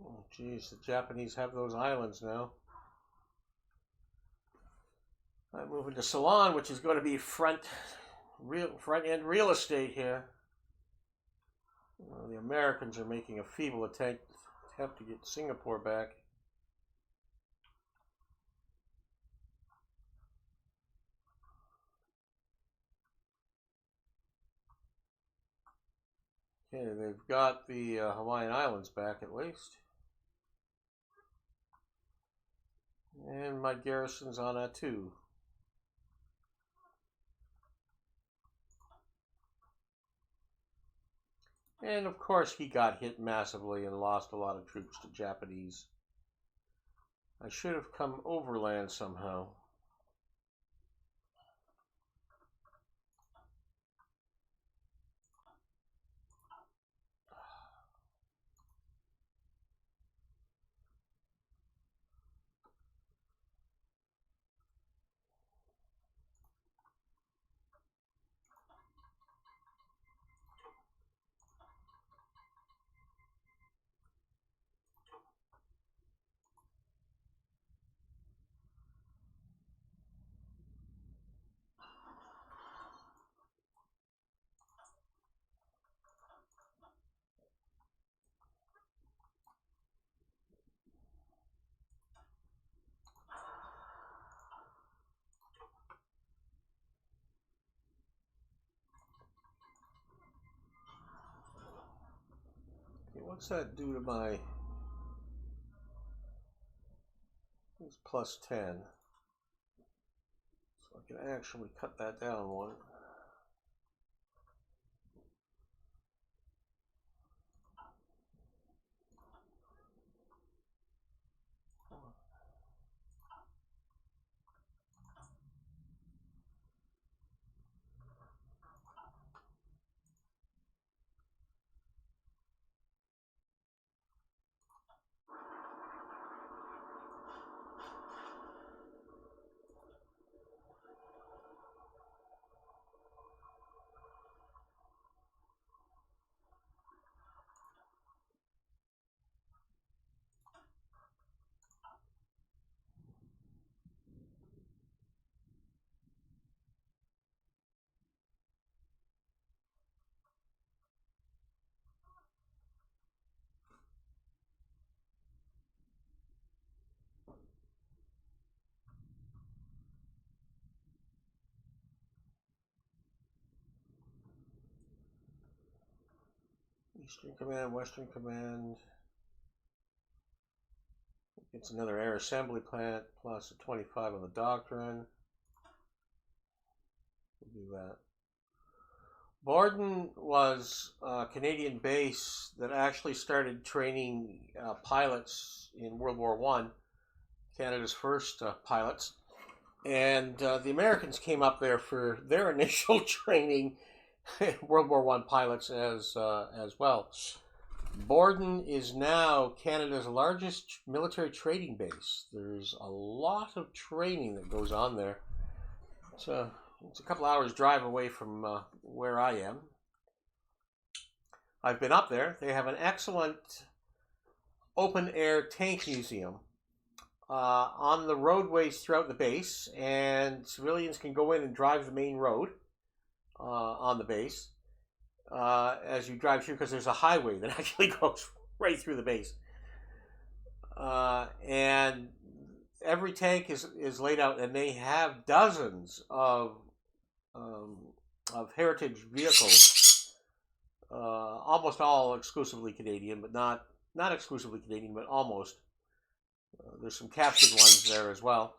Oh, geez, the Japanese have those islands now. I'm moving to Ceylon, which is going to be front end real estate here. The Americans are making a feeble attempt to get Singapore back. Okay, they've got the Hawaiian Islands back at least. And my garrison's on that too. And of course he got hit massively and lost a lot of troops to Japanese. I should have come overland somehow. What's that do to my... It's plus 10. So I can actually cut that down one. Eastern Command, Western Command. It's another air assembly plant plus a 25 on the doctrine. We'll do that. Borden was a Canadian base that actually started training pilots in World War One, Canada's first pilots. And the Americans came up there for their initial training, World War One pilots as well. Borden is now Canada's largest military training base. There's a lot of training that goes on there. It's a couple hours drive away from where I am. I've been up there. They have an excellent open air tank museum on the roadways throughout the base, and civilians can go in and drive the main road on the base as you drive through, because there's a highway that actually goes right through the base. And every tank is laid out, and they have dozens of heritage vehicles, almost all exclusively Canadian, but not exclusively Canadian, but almost. There's some captured ones there as well.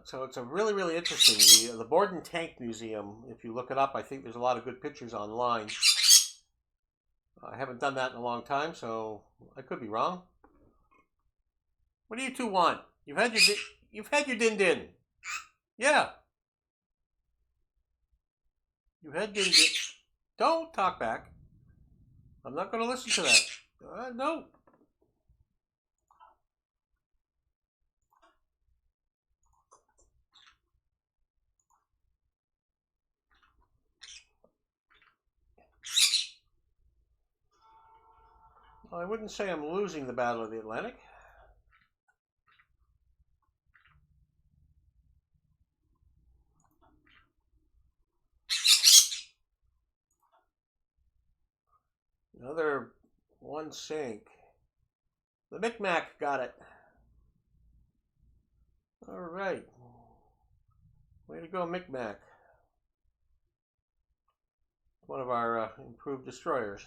So it's a really, really interesting. The Borden Tank Museum, if you look it up, I think there's a lot of good pictures online. I haven't done that in a long time, so I could be wrong. What do you two want? You've had your din din. Yeah. You've had din din. Don't talk back. I'm not going to listen to that. No. I wouldn't say I'm losing the Battle of the Atlantic. Another one sink. The Micmac got it. All right. Way to go, Micmac. One of our improved destroyers.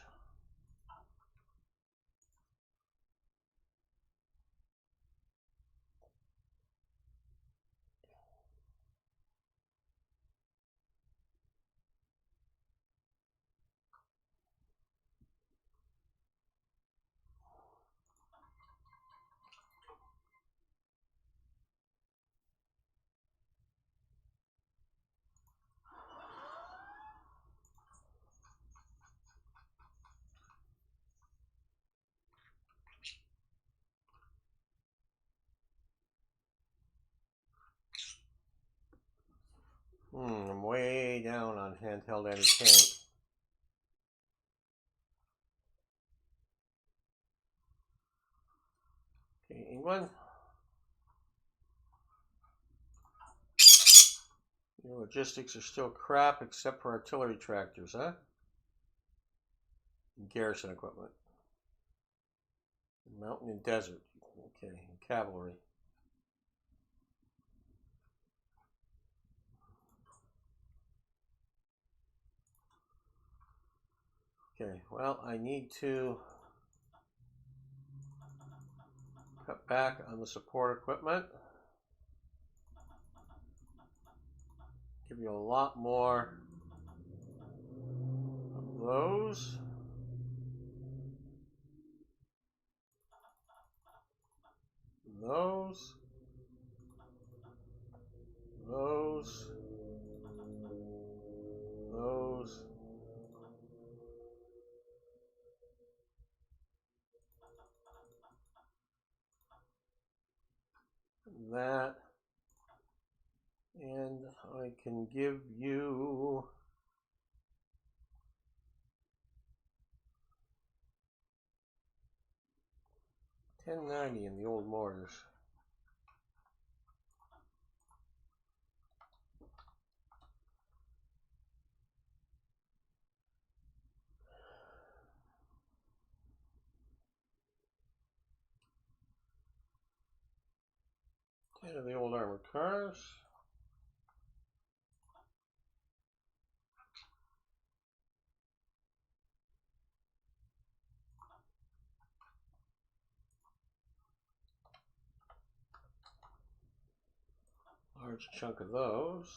I'm way down on handheld anti-tank. Okay, England. Your logistics are still crap except for artillery tractors, huh? Garrison equipment. Mountain and desert. Okay, cavalry. Okay, well, I need to cut back on the support equipment. Give you a lot more of those. Those. Those. Those. That. And I can give you 1090 in the old mortars. And the old armored cars. Large chunk of those.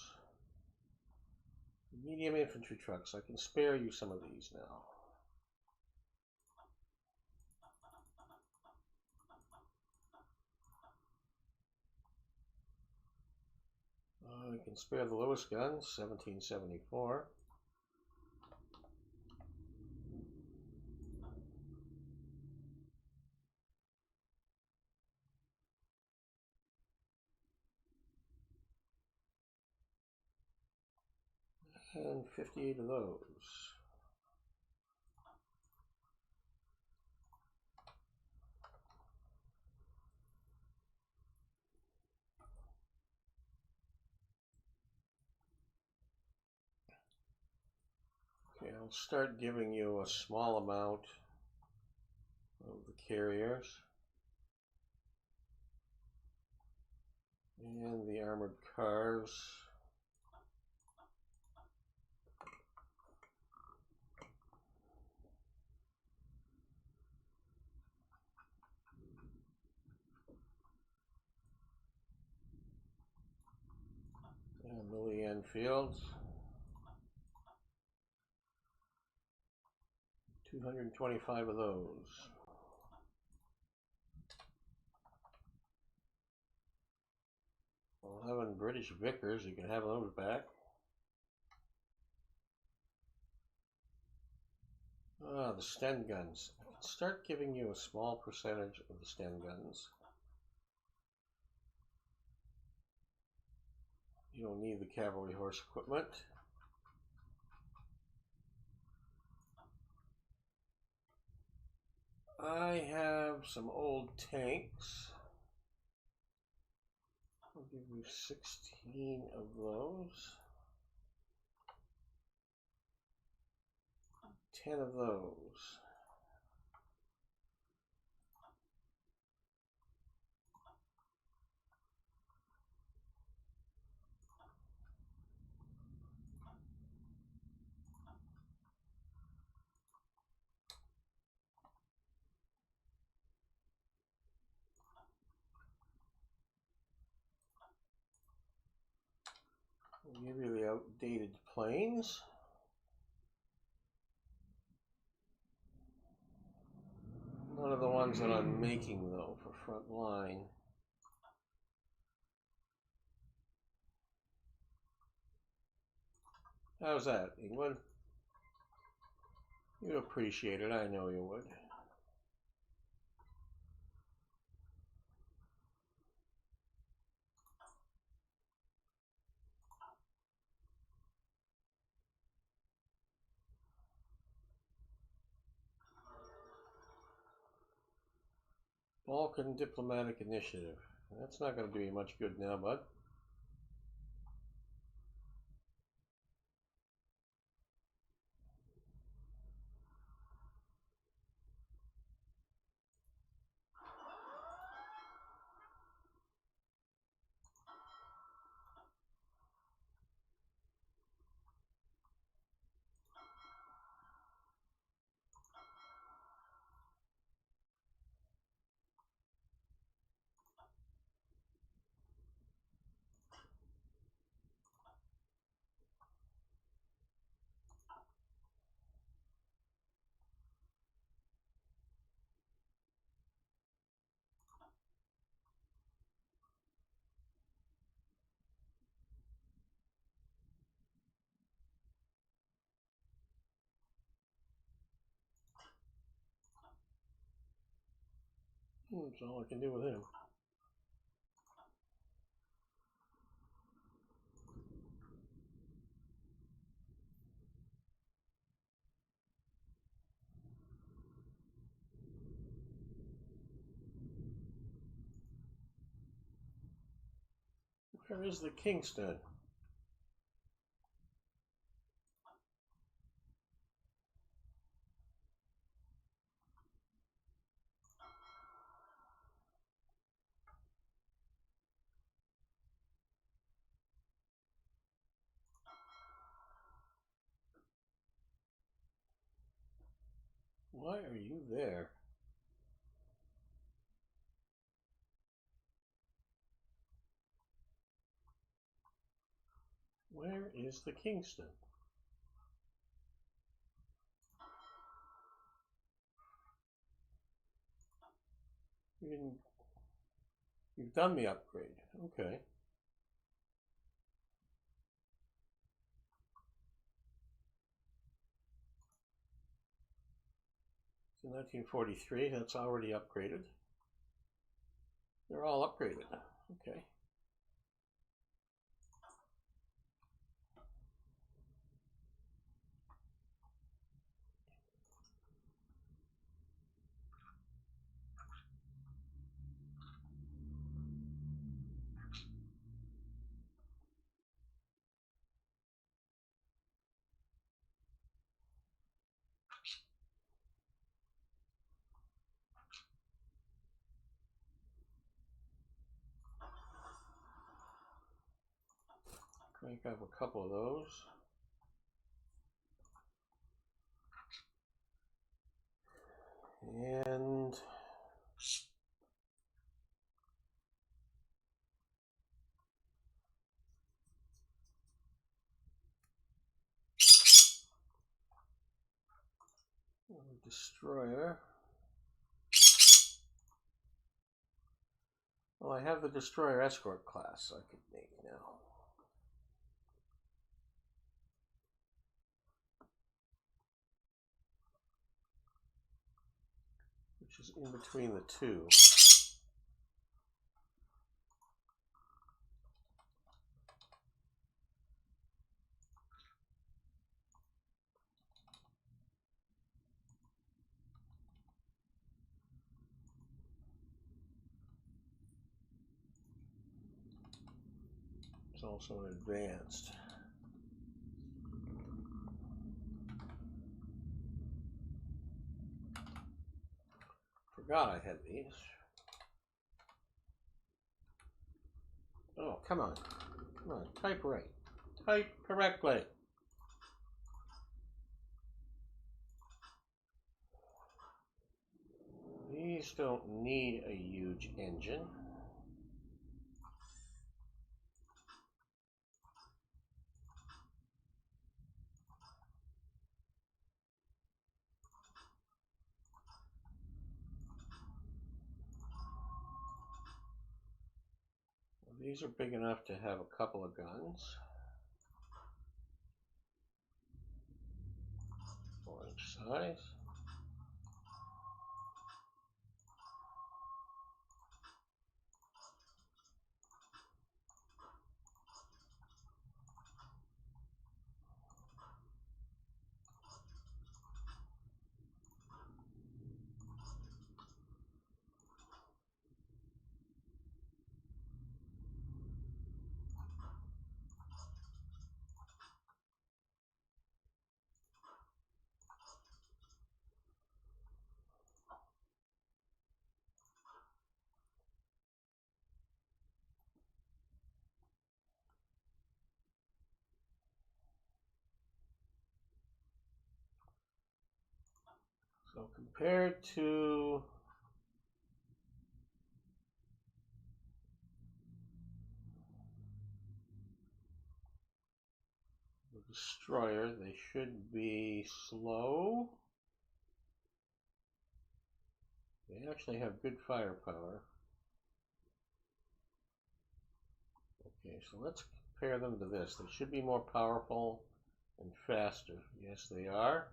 Medium infantry trucks. I can spare you some of these now. I can spare the lowest guns, 1774. And 58 of those. Okay, I'll start giving you a small amount of the carriers and the armored cars. And Lily Enfields. 225 of those. 11 British Vickers, you can have those back. The Sten guns. I can start giving you a small percentage of the Sten guns. You don't need the cavalry horse equipment. I have some old tanks. I'll give you 16 of those. 10 of those. I'll give you the outdated planes. None of the ones that I'm making though for front line. How's that, England? You appreciate it, I know you would. Balkan Diplomatic Initiative. That's not going to do you much good now, bud. That's all I can do with him. Where is the Kingston? Why are you there? Where is the Kingston? You've done the upgrade. Okay. So 1943, that's already upgraded. They're all upgraded. Okay. Crank up a couple of those. And destroyer. Well, I have the destroyer escort class I could make now. Which is in between the two. It's also an advanced. Forgot I had these. Oh, come on. Come on, type right. Type correctly. These don't need a huge engine. These are big enough to have a couple of guns. 4-inch size. So compared to the destroyer, they should be slow. They actually have good firepower. Okay, so let's compare them to this. They should be more powerful and faster. Yes, they are.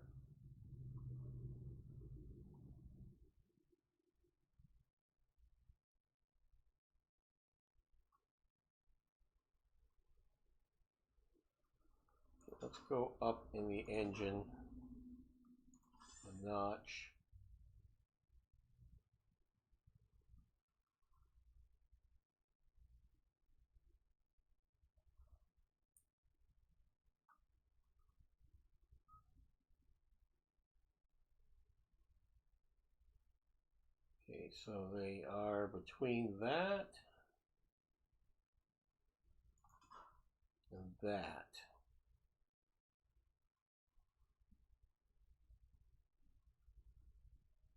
Let's go up in the engine a notch. Okay, so they are between that and that.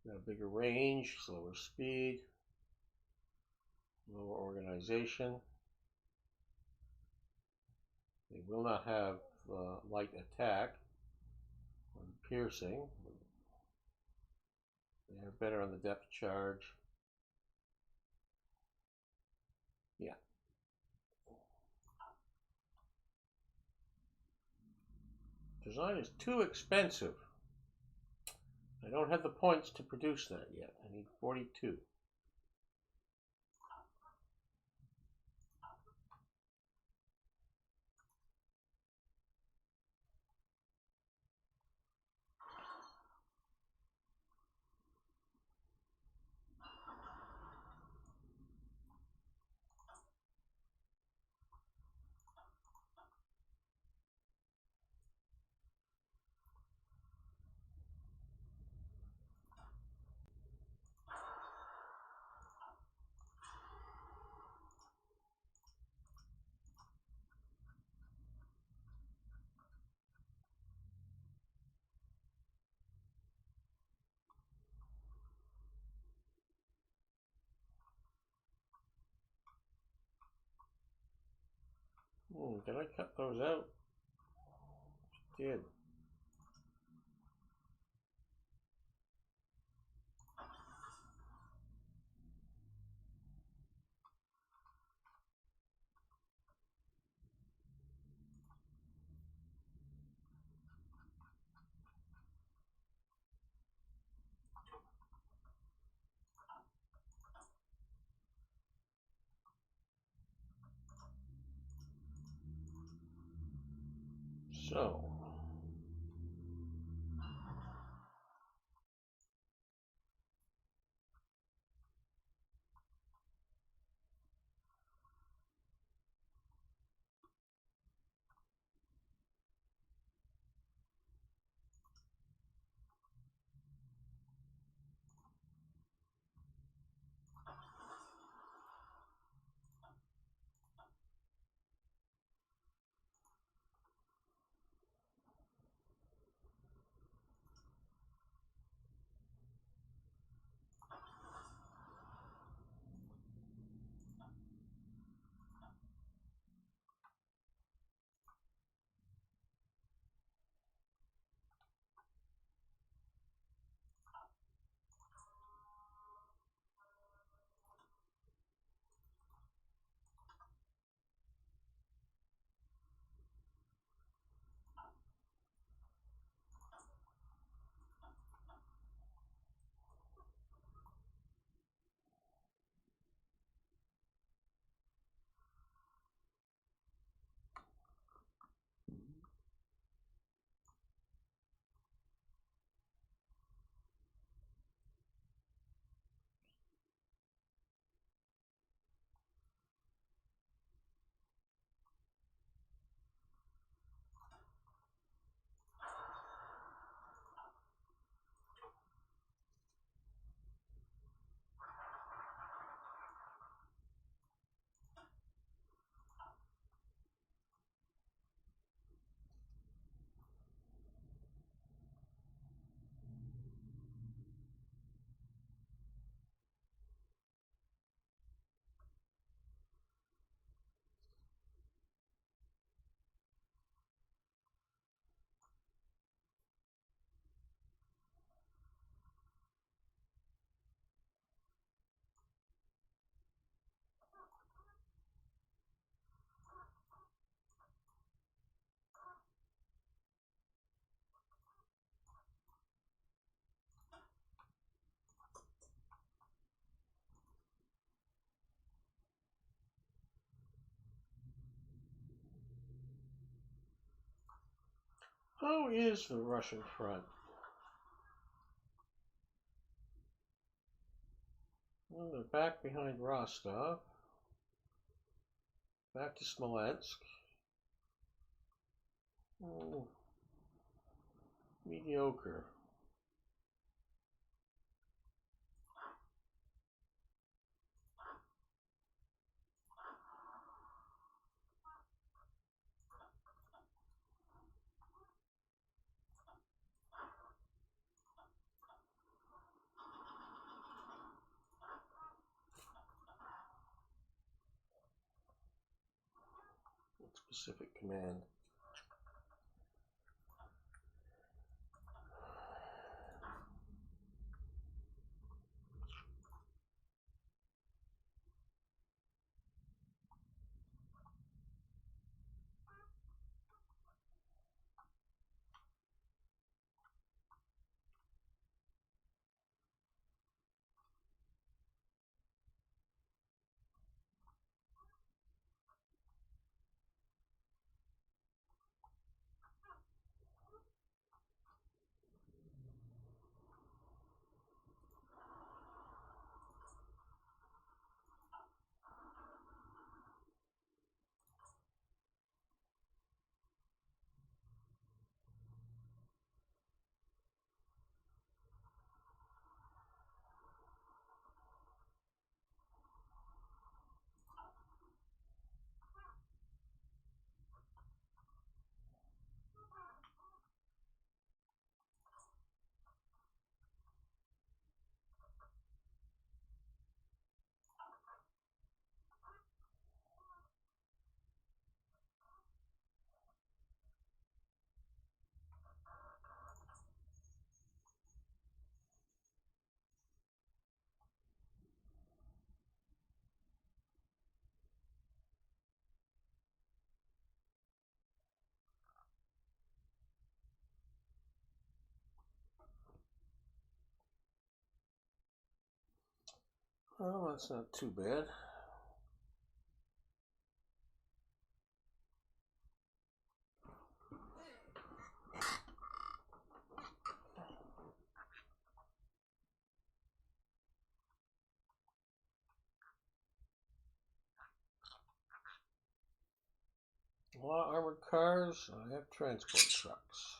Got a bigger range, slower speed, lower organization. They will not have light attack or piercing. They are better on the depth charge. design is too expensive. I don't have the points to produce that yet. I need 42. Did I cut those out? Did. So, how is the Russian front? Well, they're back behind Rostov. Back to Smolensk. Oh, mediocre. Pacific Command. Well, that's not too bad. A lot of armored cars. I have transport trucks.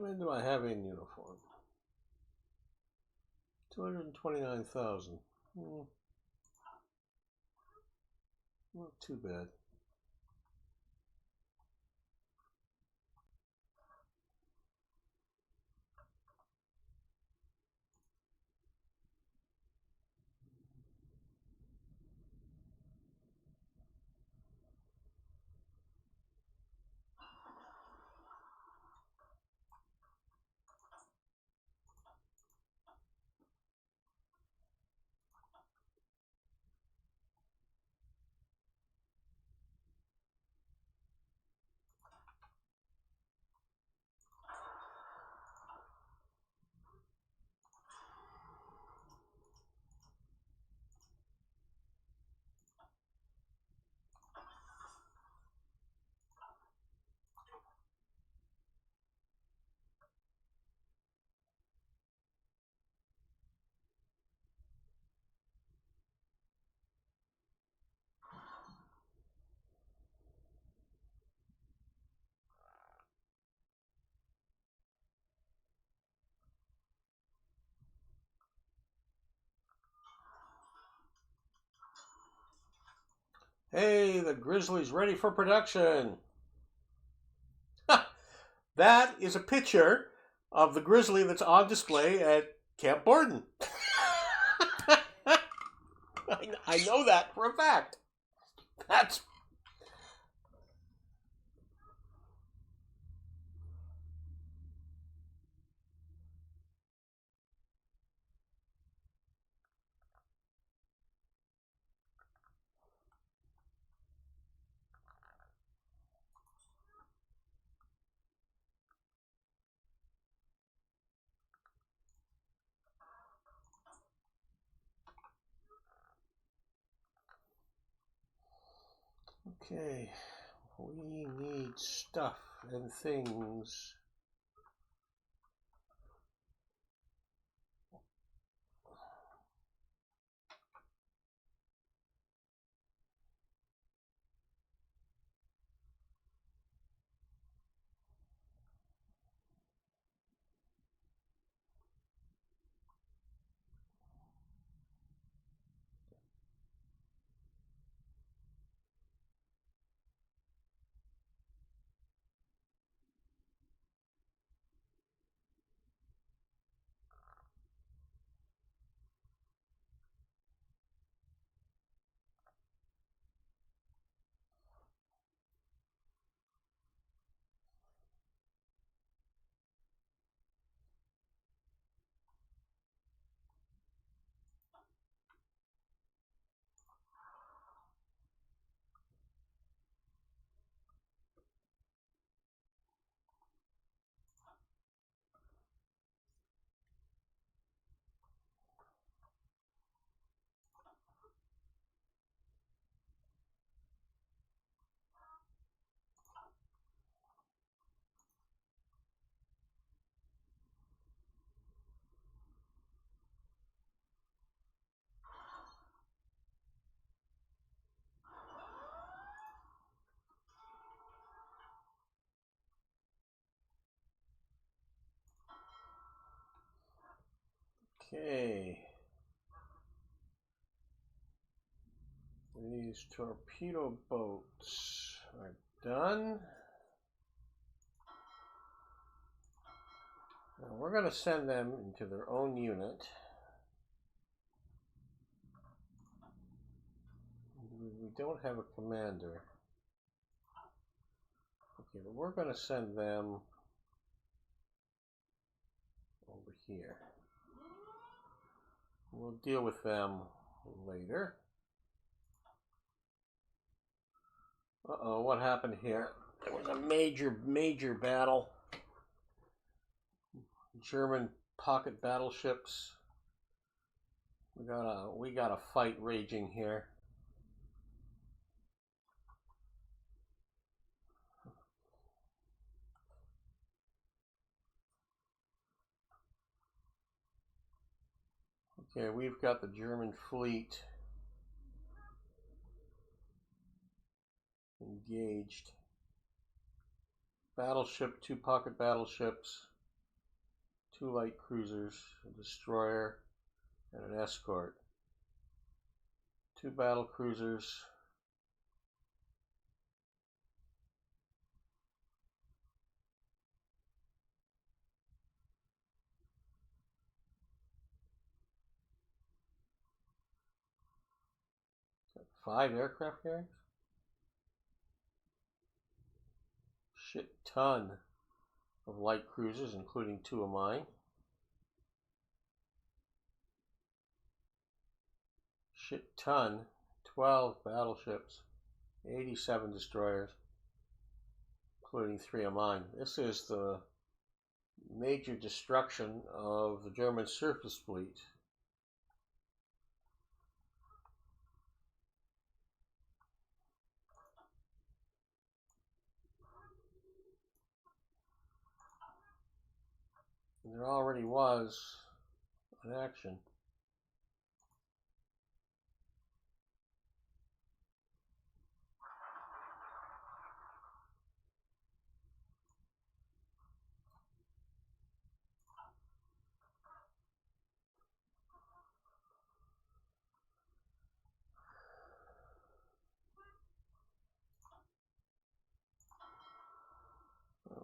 When do I have in uniform? 229,000. Not too bad. Hey, the Grizzlies ready for production. That is a picture of the grizzly that's on display at Camp Borden. I know that for a fact. That's okay. We need stuff and things. Okay. These torpedo boats are done. Now we're going to send them into their own unit. We don't have a commander. Okay, but we're going to send them over here. We'll deal with them later. Uh-oh, what happened here? There was a major battle. German pocket battleships. We got a fight raging here. Okay, we've got the German fleet engaged. Battleship, 2 pocket battleships, 2 light cruisers, a destroyer, and an escort. 2 battle cruisers. Got 5 aircraft carriers. Shit ton of light cruisers, including 2 of mine. Shit ton, 12 battleships, 87 destroyers, including 3 of mine. This is the major destruction of the German surface fleet. And there already was an action.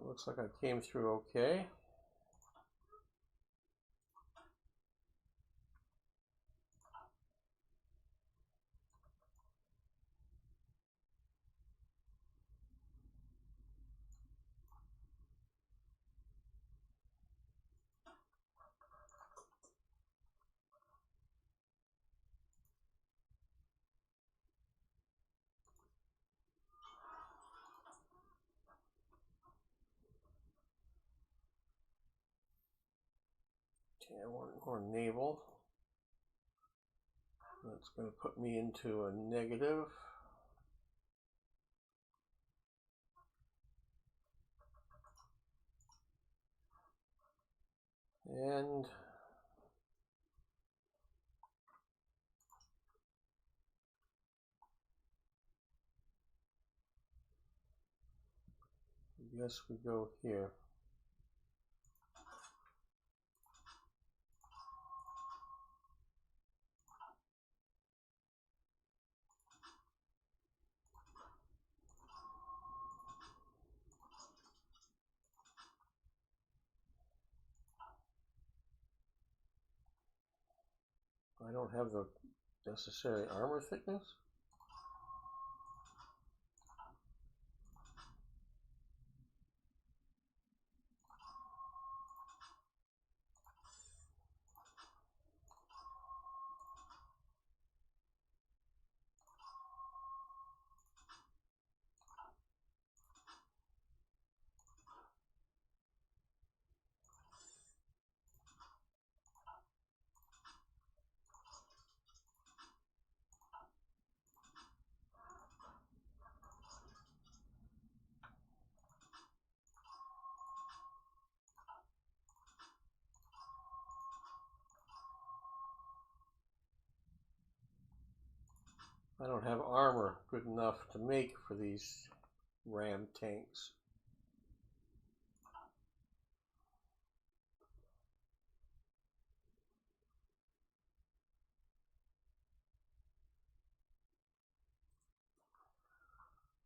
Looks like I came through okay. Okay, I want more naval. That's going to put me into a negative. And I guess we go here. I don't have the necessary armor thickness. I don't have armor good enough to make for these ram tanks.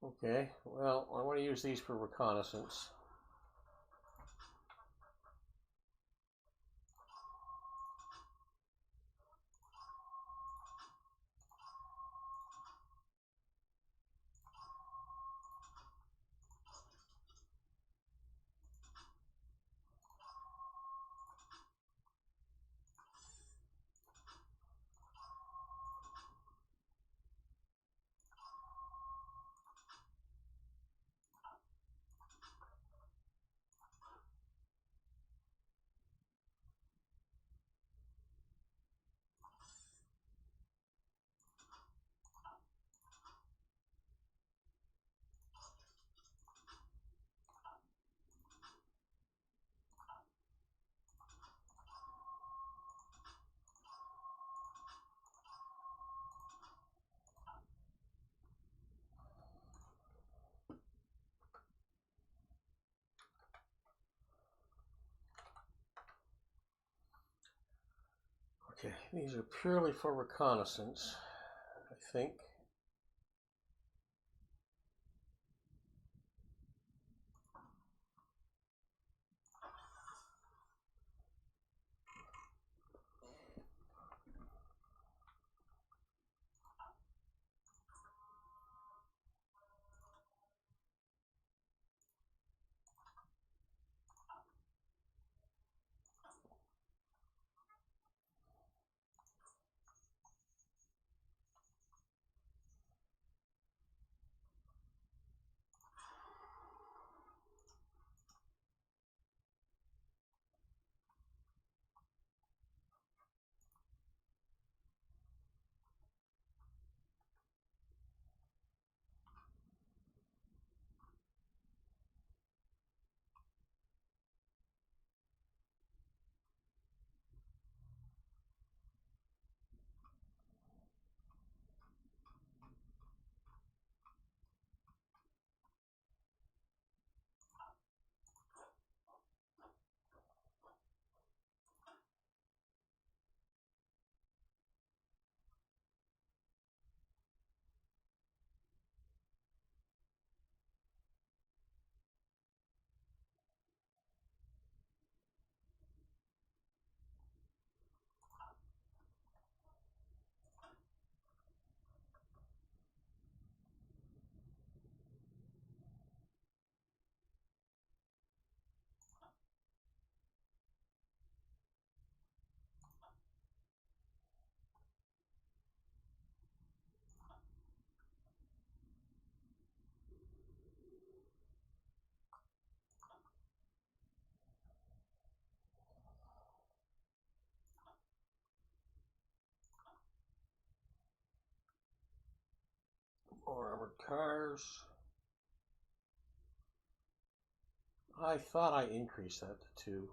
Okay, well, I want to use these for reconnaissance. Okay, these are purely for reconnaissance, I think. More armored cars. I thought I increased that to 2.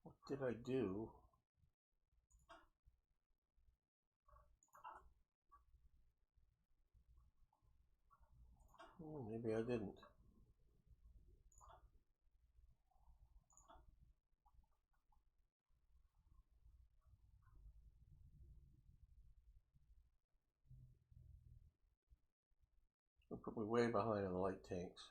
What did I do? Oh, maybe I didn't. I'll put me way behind on the light tanks.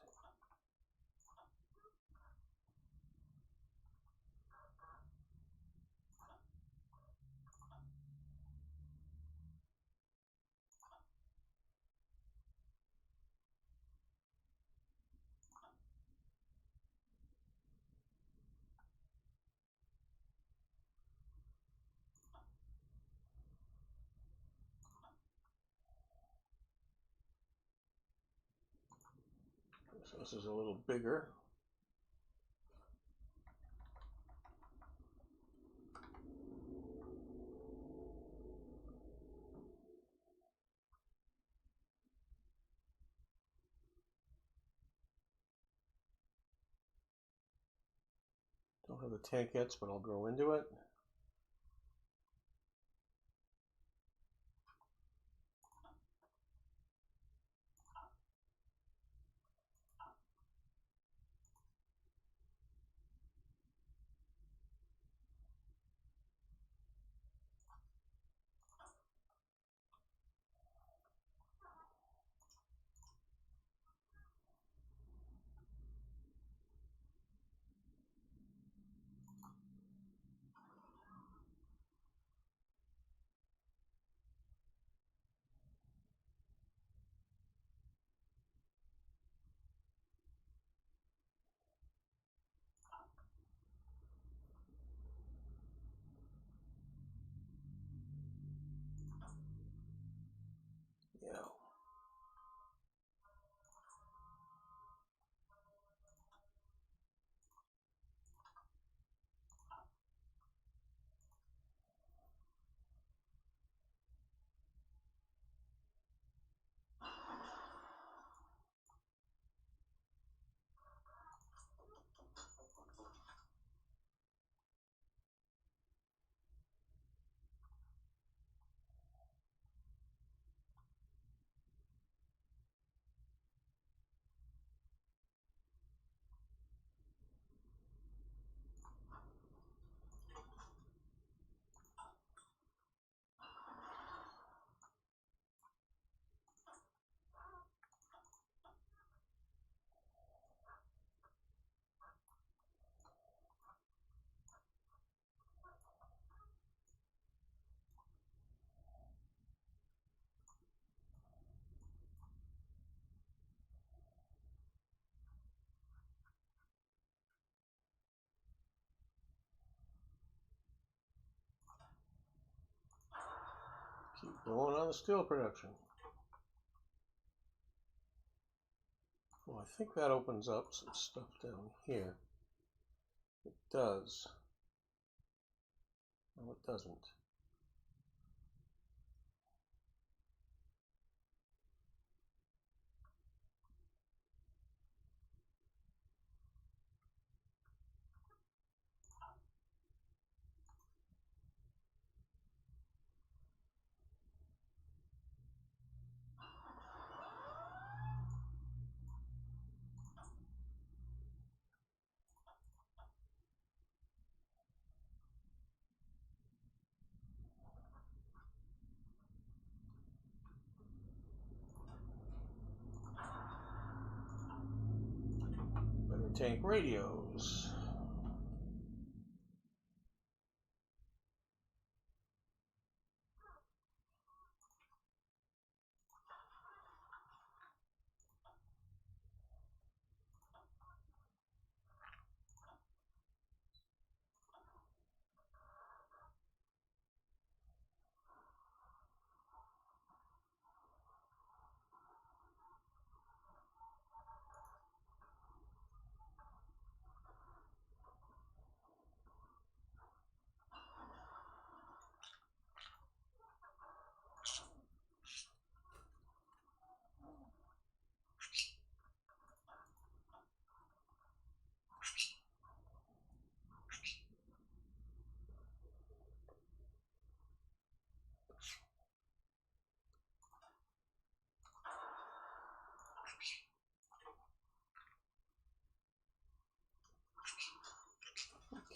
So this is a little bigger. Don't have the tankettes, but I'll grow into it. Yeah. Keep going on the steel production. Well, I think that opens up some stuff down here. It does. No, it doesn't. Better tank radios.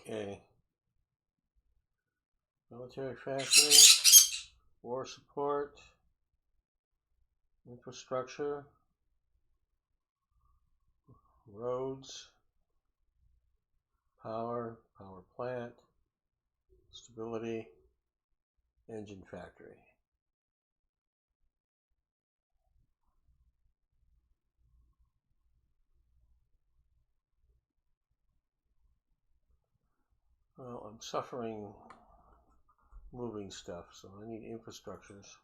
Okay. Military factory, war support, infrastructure, roads, power plant, stability, engine factory. Well, I'm suffering moving stuff, so I need infrastructures.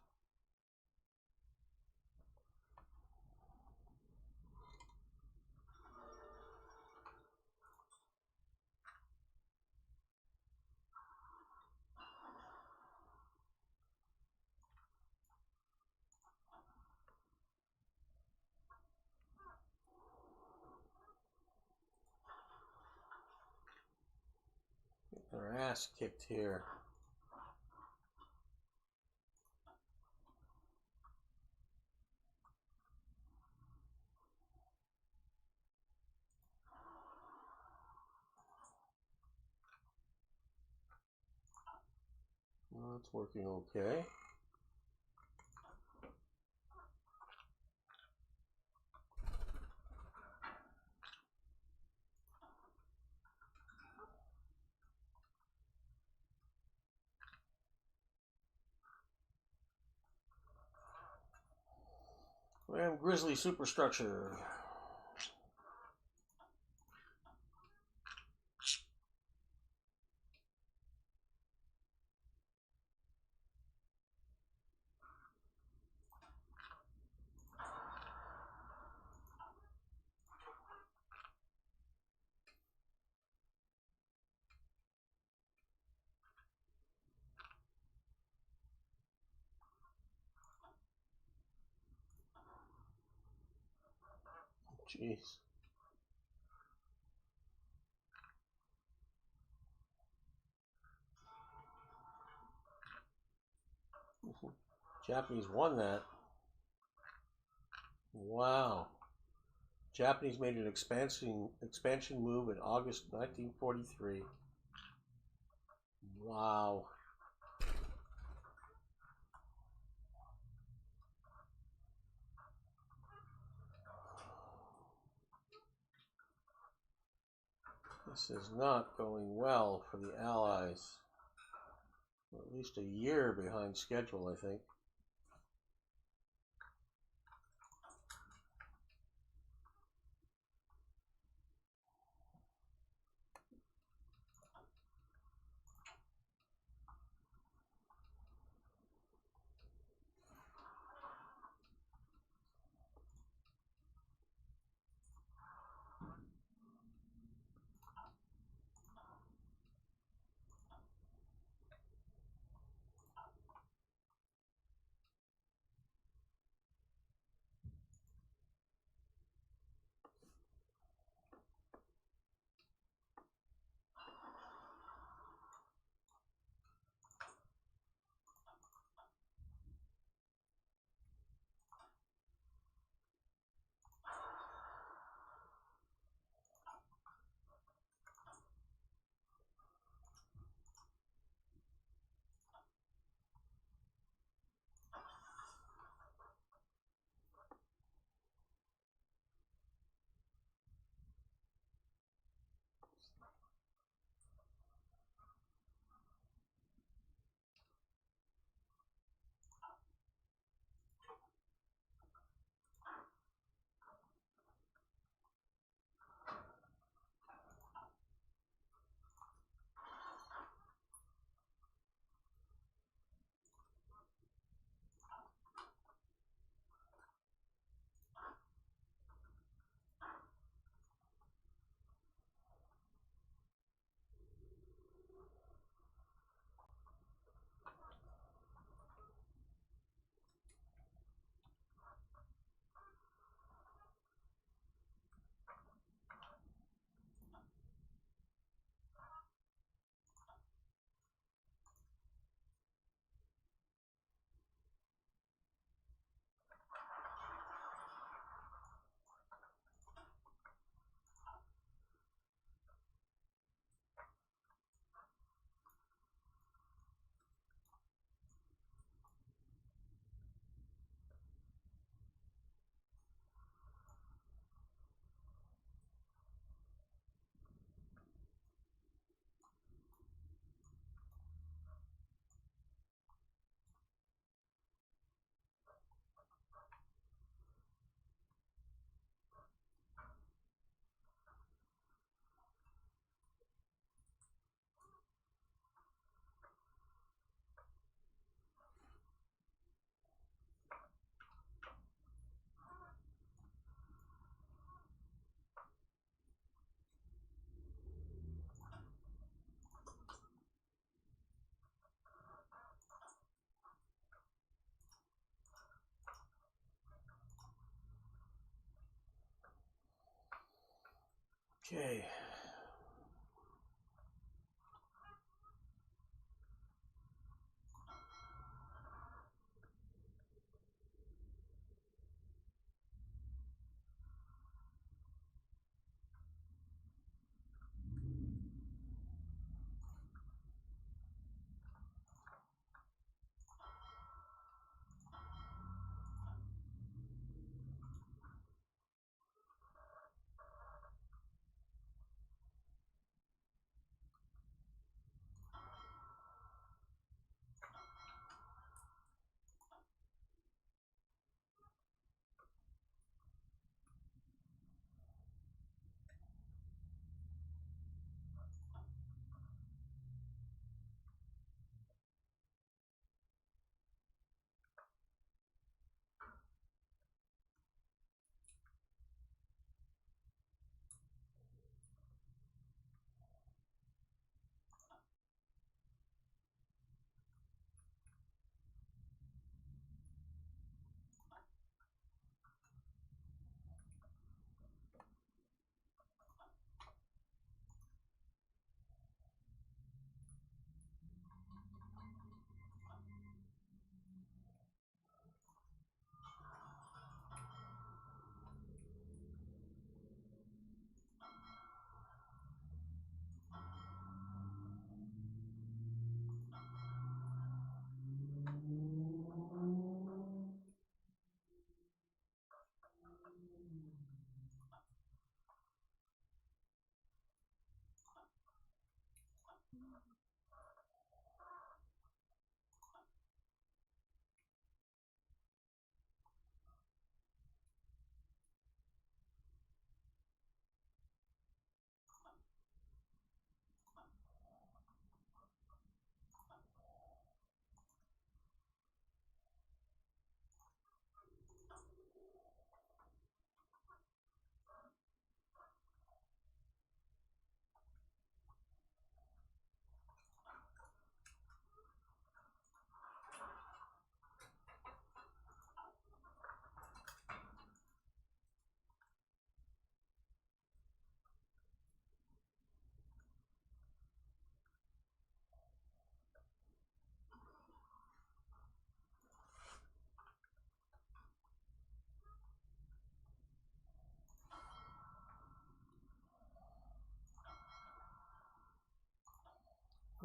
Get their ass kicked here. Well, it's working okay. Ram Grizzly superstructure. Jeez. Japanese won that. Wow. Japanese made an expansion move in August 1943. Wow. This is not going well for the Allies. We're at least a year behind schedule, I think. Okay.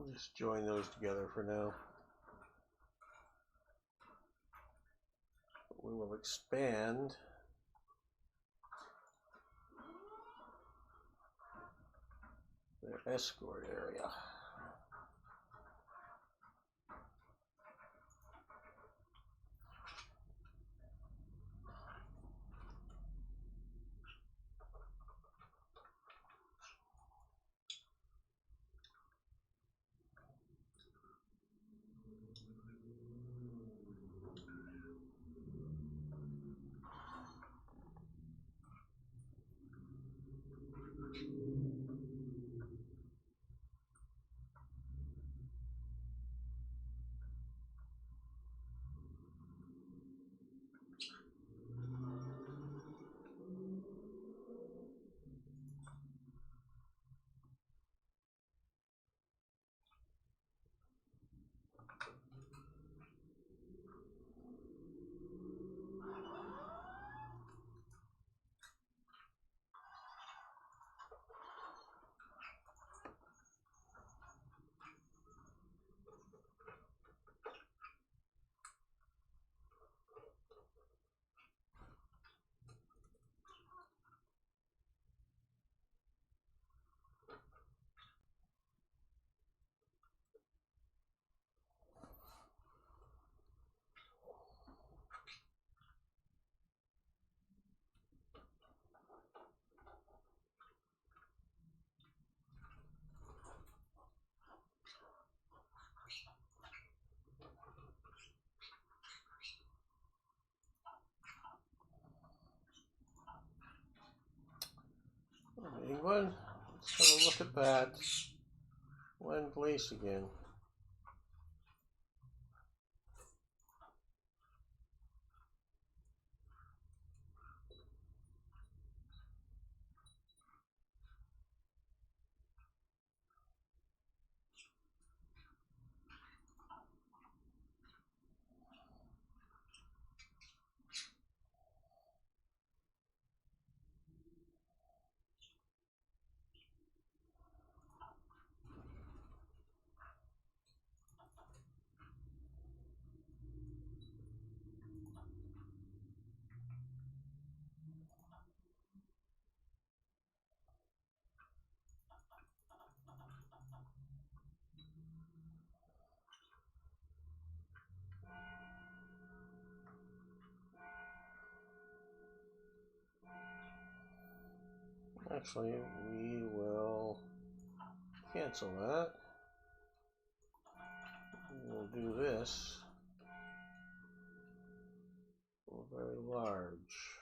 We'll just join those together for now. We will expand their escort area. England, let's have a look at that. When place again? Actually, we will cancel that. We'll do this. Very large.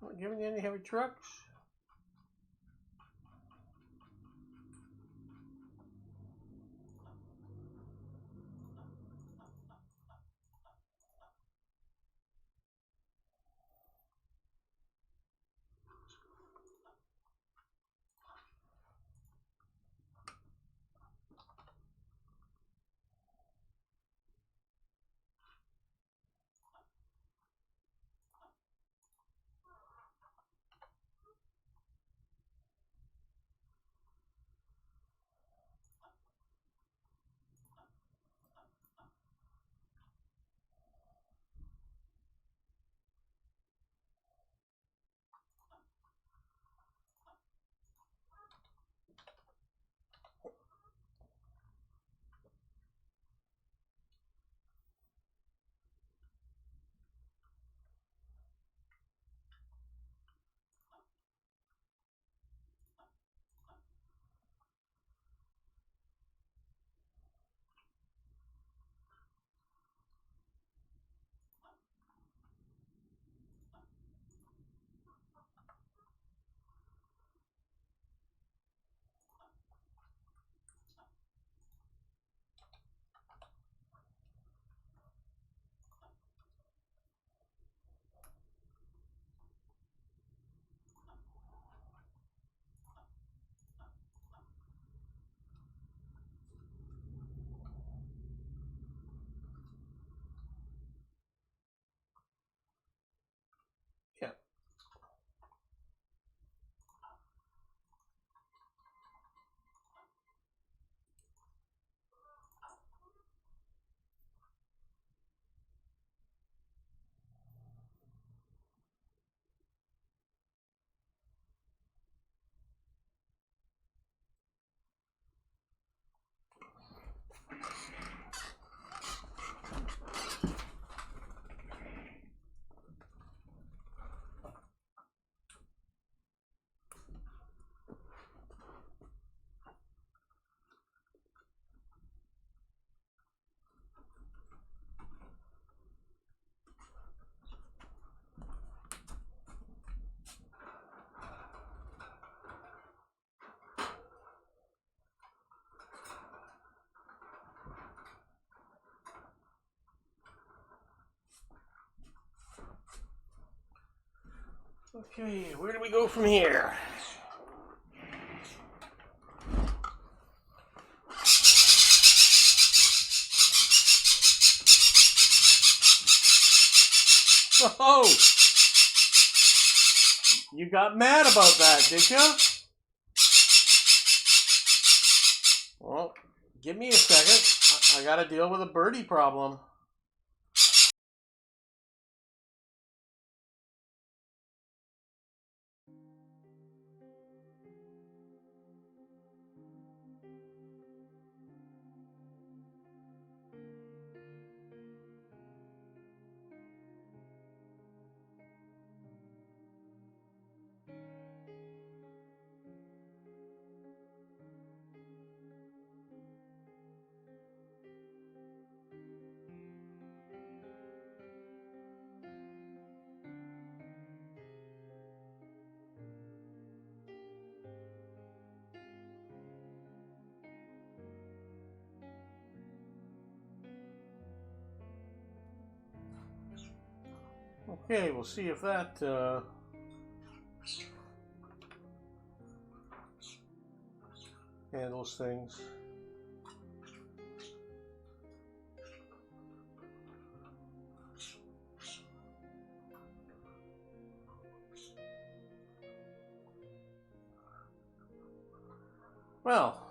Not giving you any heavy trucks. Yeah. Okay, where do we go from here? Oh! You got mad about that, did you? Well, give me a second. I gotta deal with a birdie problem. Okay, we'll see if that handles things. Well,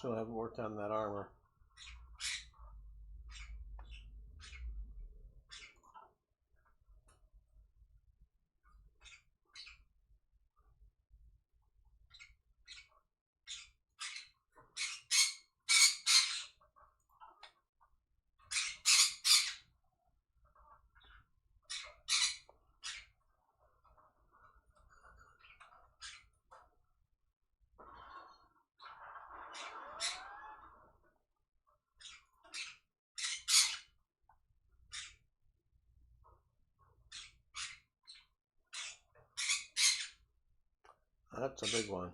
still haven't worked on that armor. That's a big one.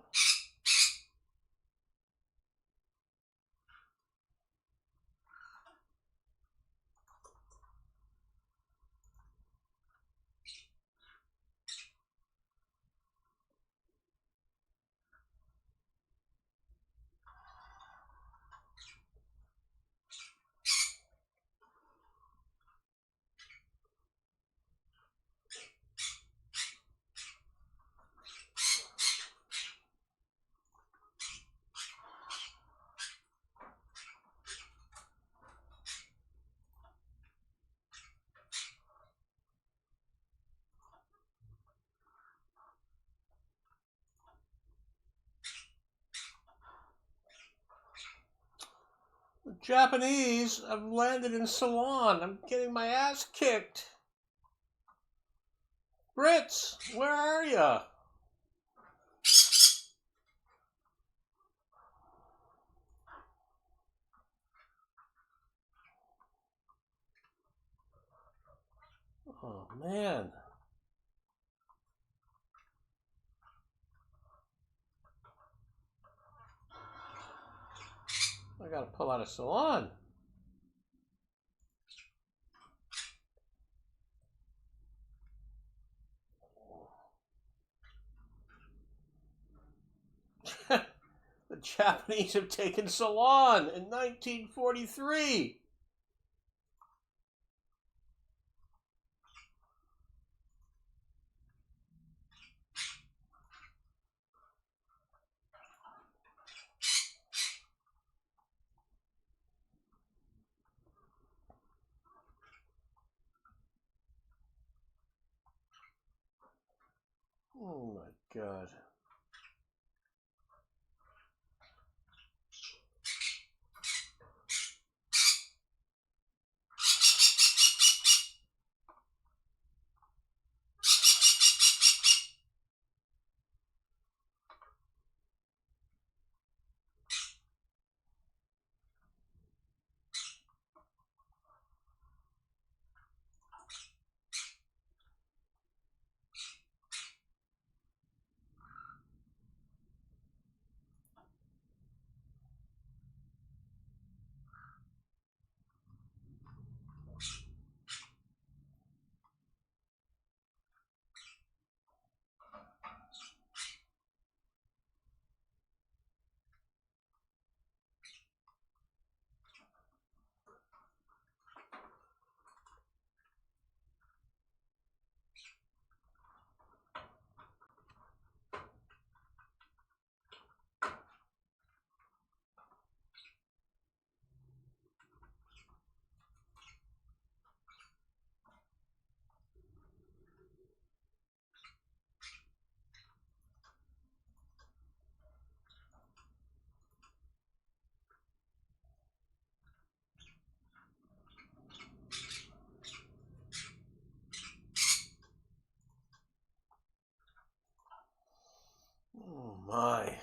Japanese have landed in Ceylon. I'm getting my ass kicked. Brits, where are ya? Oh, man. I gotta pull out of Ceylon. The Japanese have taken Ceylon in 1943. Oh my God. Oh my.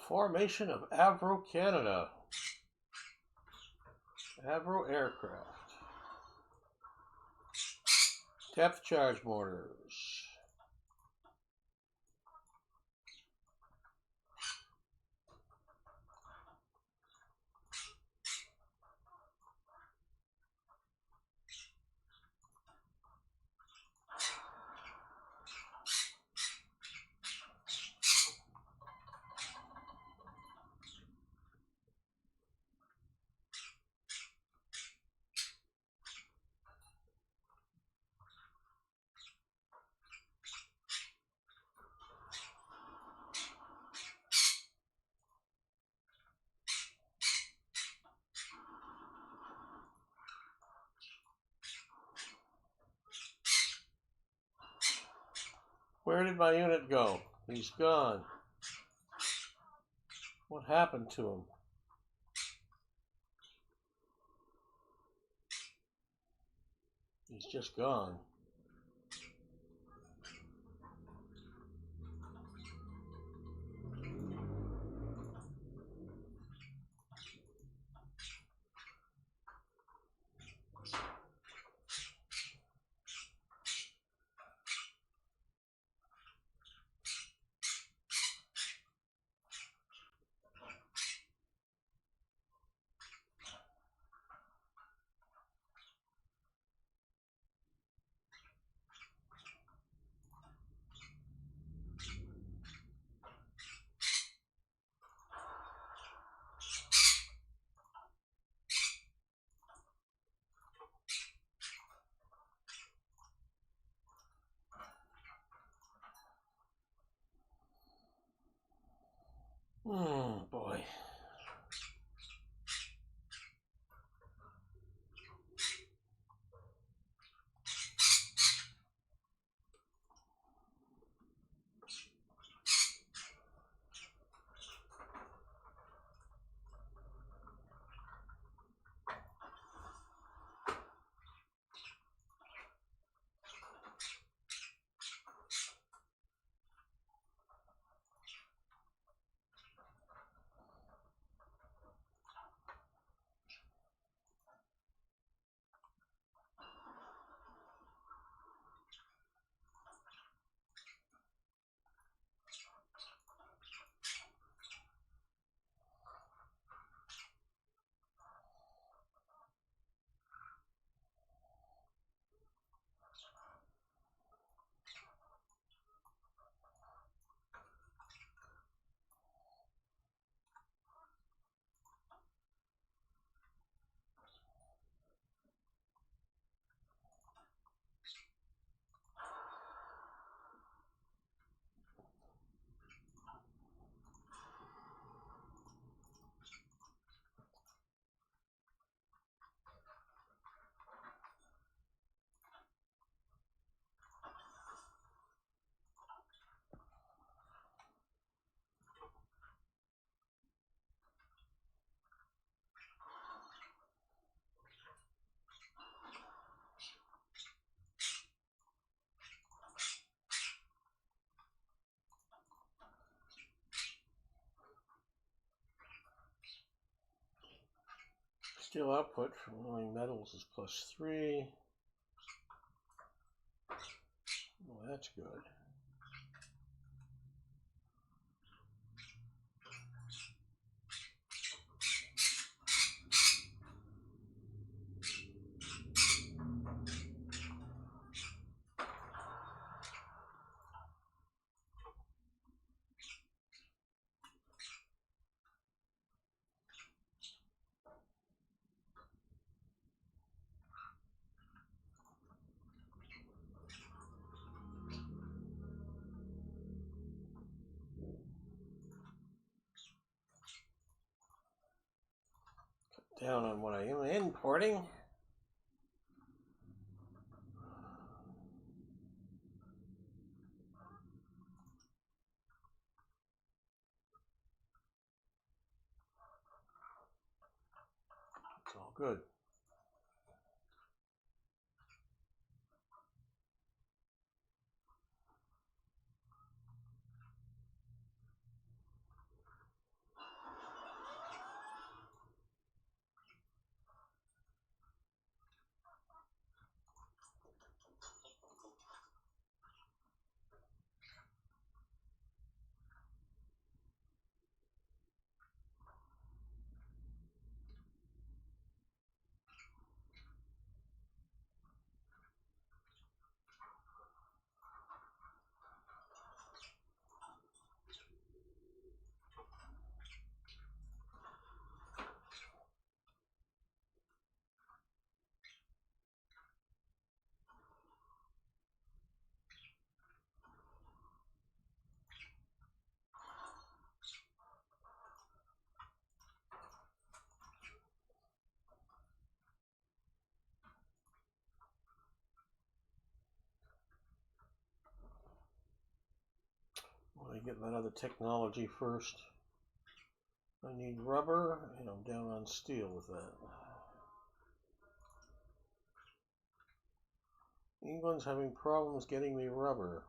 Formation of Avro Canada. Avro aircraft. Depth charge mortars. Where did my unit go? He's gone. What happened to him? He's just gone. Boy. Steel output from rolling metals is +3. Well, that's good. Down on what I am importing. It's all good. get that other technology first. I need rubber, and I'm down on steel with that. England's having problems getting me rubber.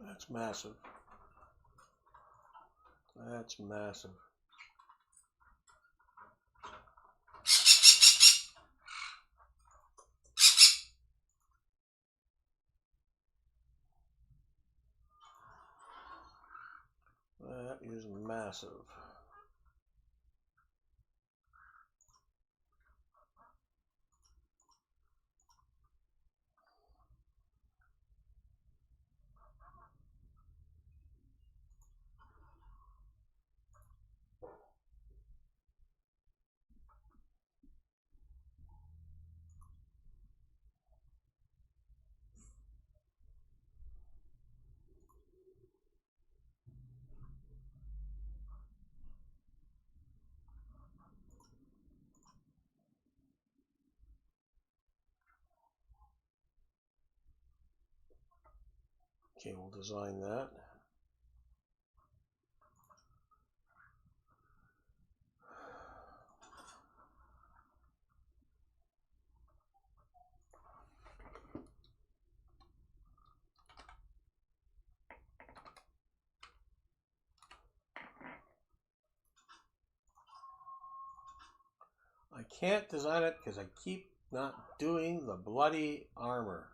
That's massive. That's massive. That is massive. Okay, we'll design that. I can't design it because I keep not doing the bloody armor.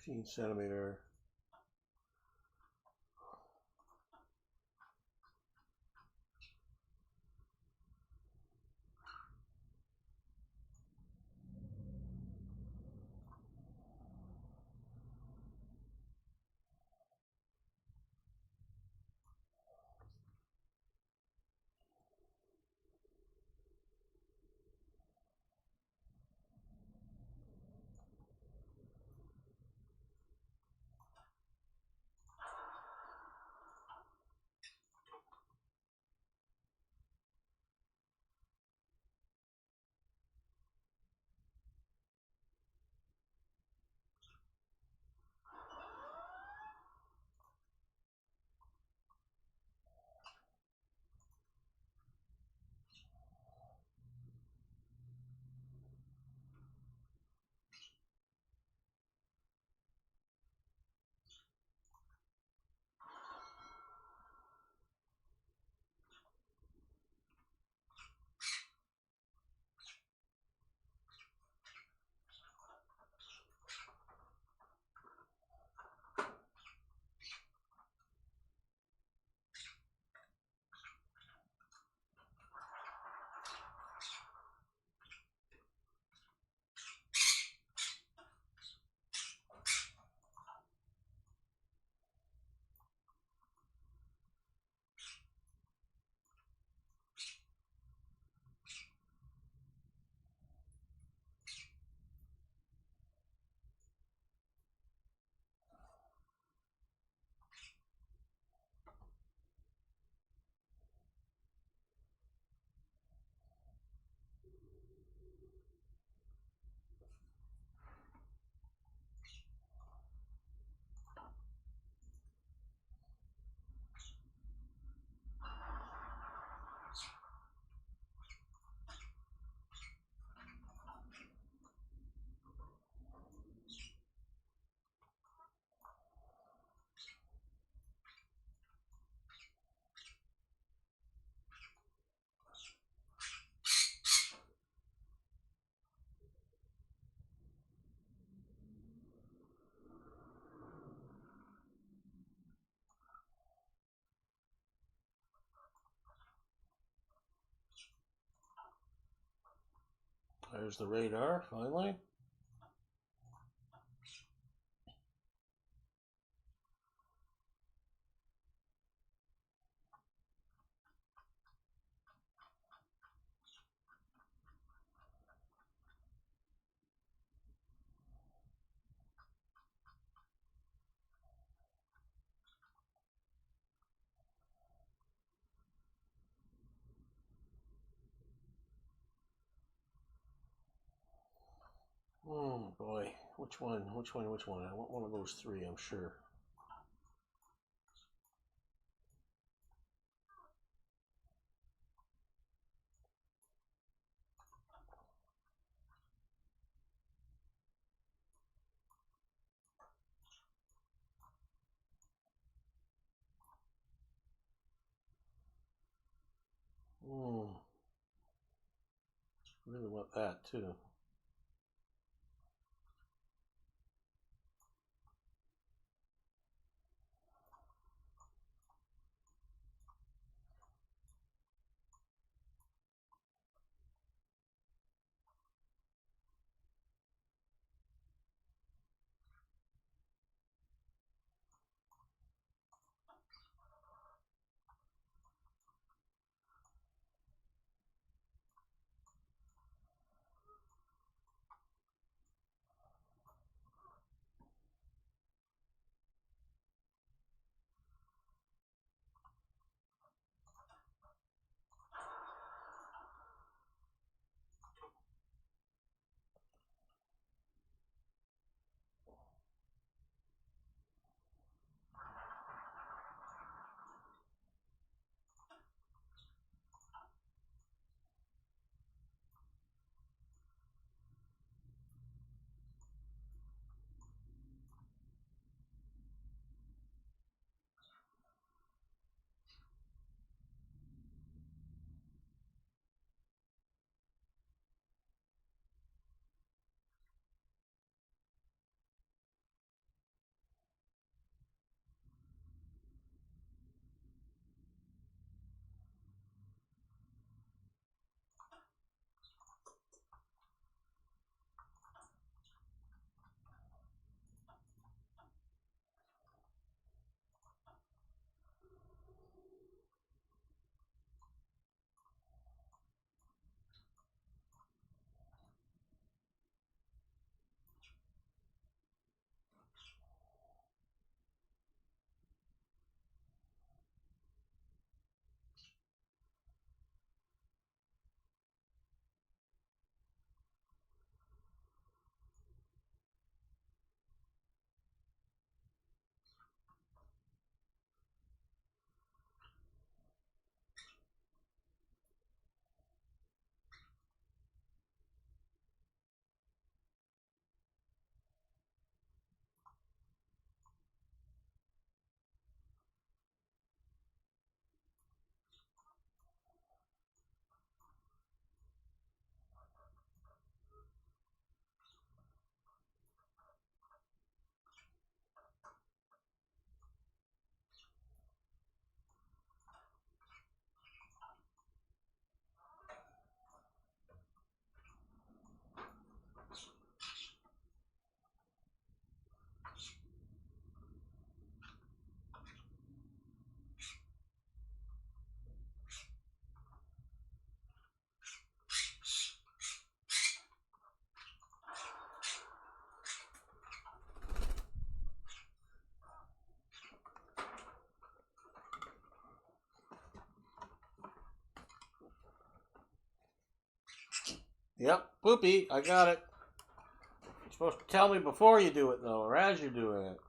15 centimeter. There's the radar, finally. Oh boy, which one? I want one of those three, I'm sure. Really want that too. Yep, poopy. I got it. You're supposed to tell me before you do it, though, or as you're doing it.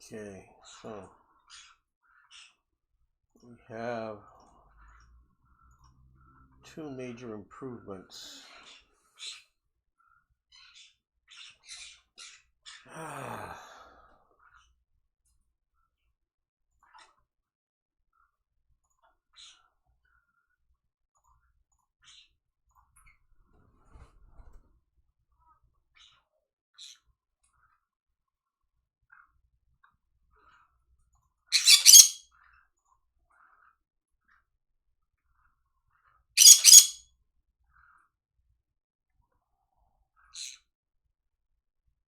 Okay, so we have two major improvements. Ah.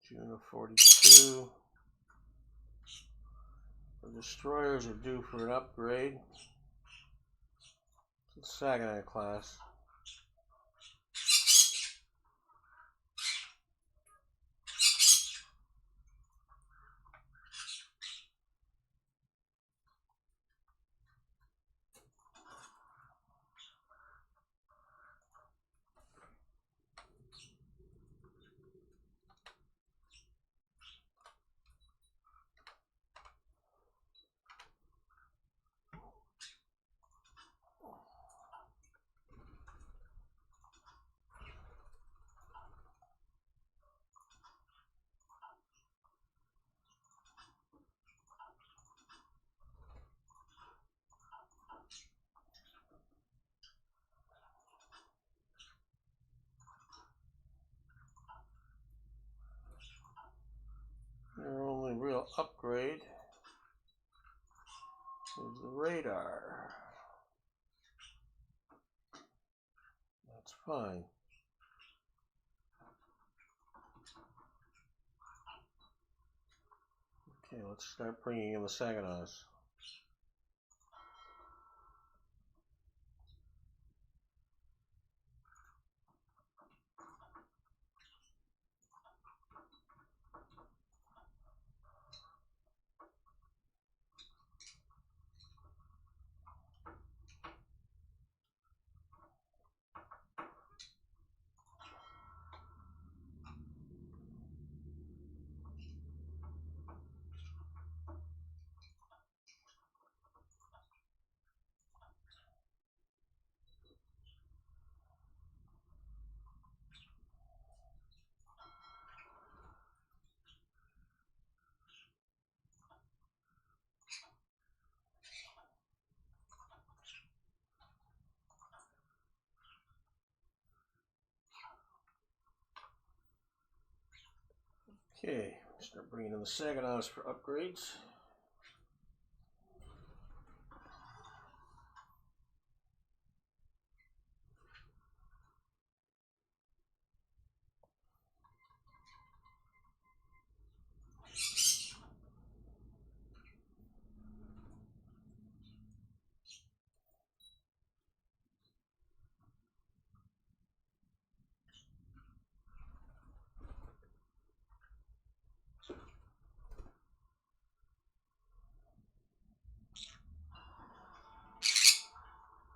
June of 42. The destroyers are due for an upgrade. It's the Saginaw class. Their only real upgrade is the radar. That's fine. Okay, let's start bringing in the Saginaws. Okay, start bringing in the Saginaws for upgrades.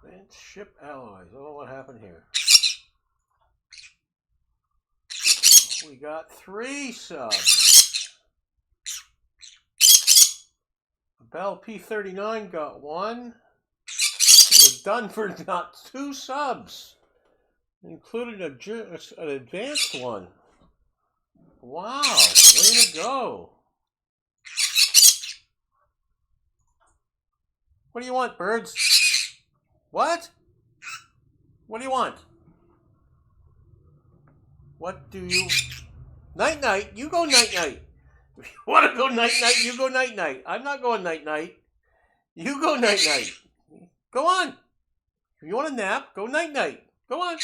Advanced ship alloys. Oh, what happened here? We got 3 subs. Bell P39 got 1. The Dunford got 2 subs, including an advanced one. Wow, way to go. What do you want, birds? What? What do you want? What do you... Night-night, you go night-night. If you want to go night-night, you go night-night. I'm not going night-night. You go night-night. Go on. If you want to nap, go night-night. Go on.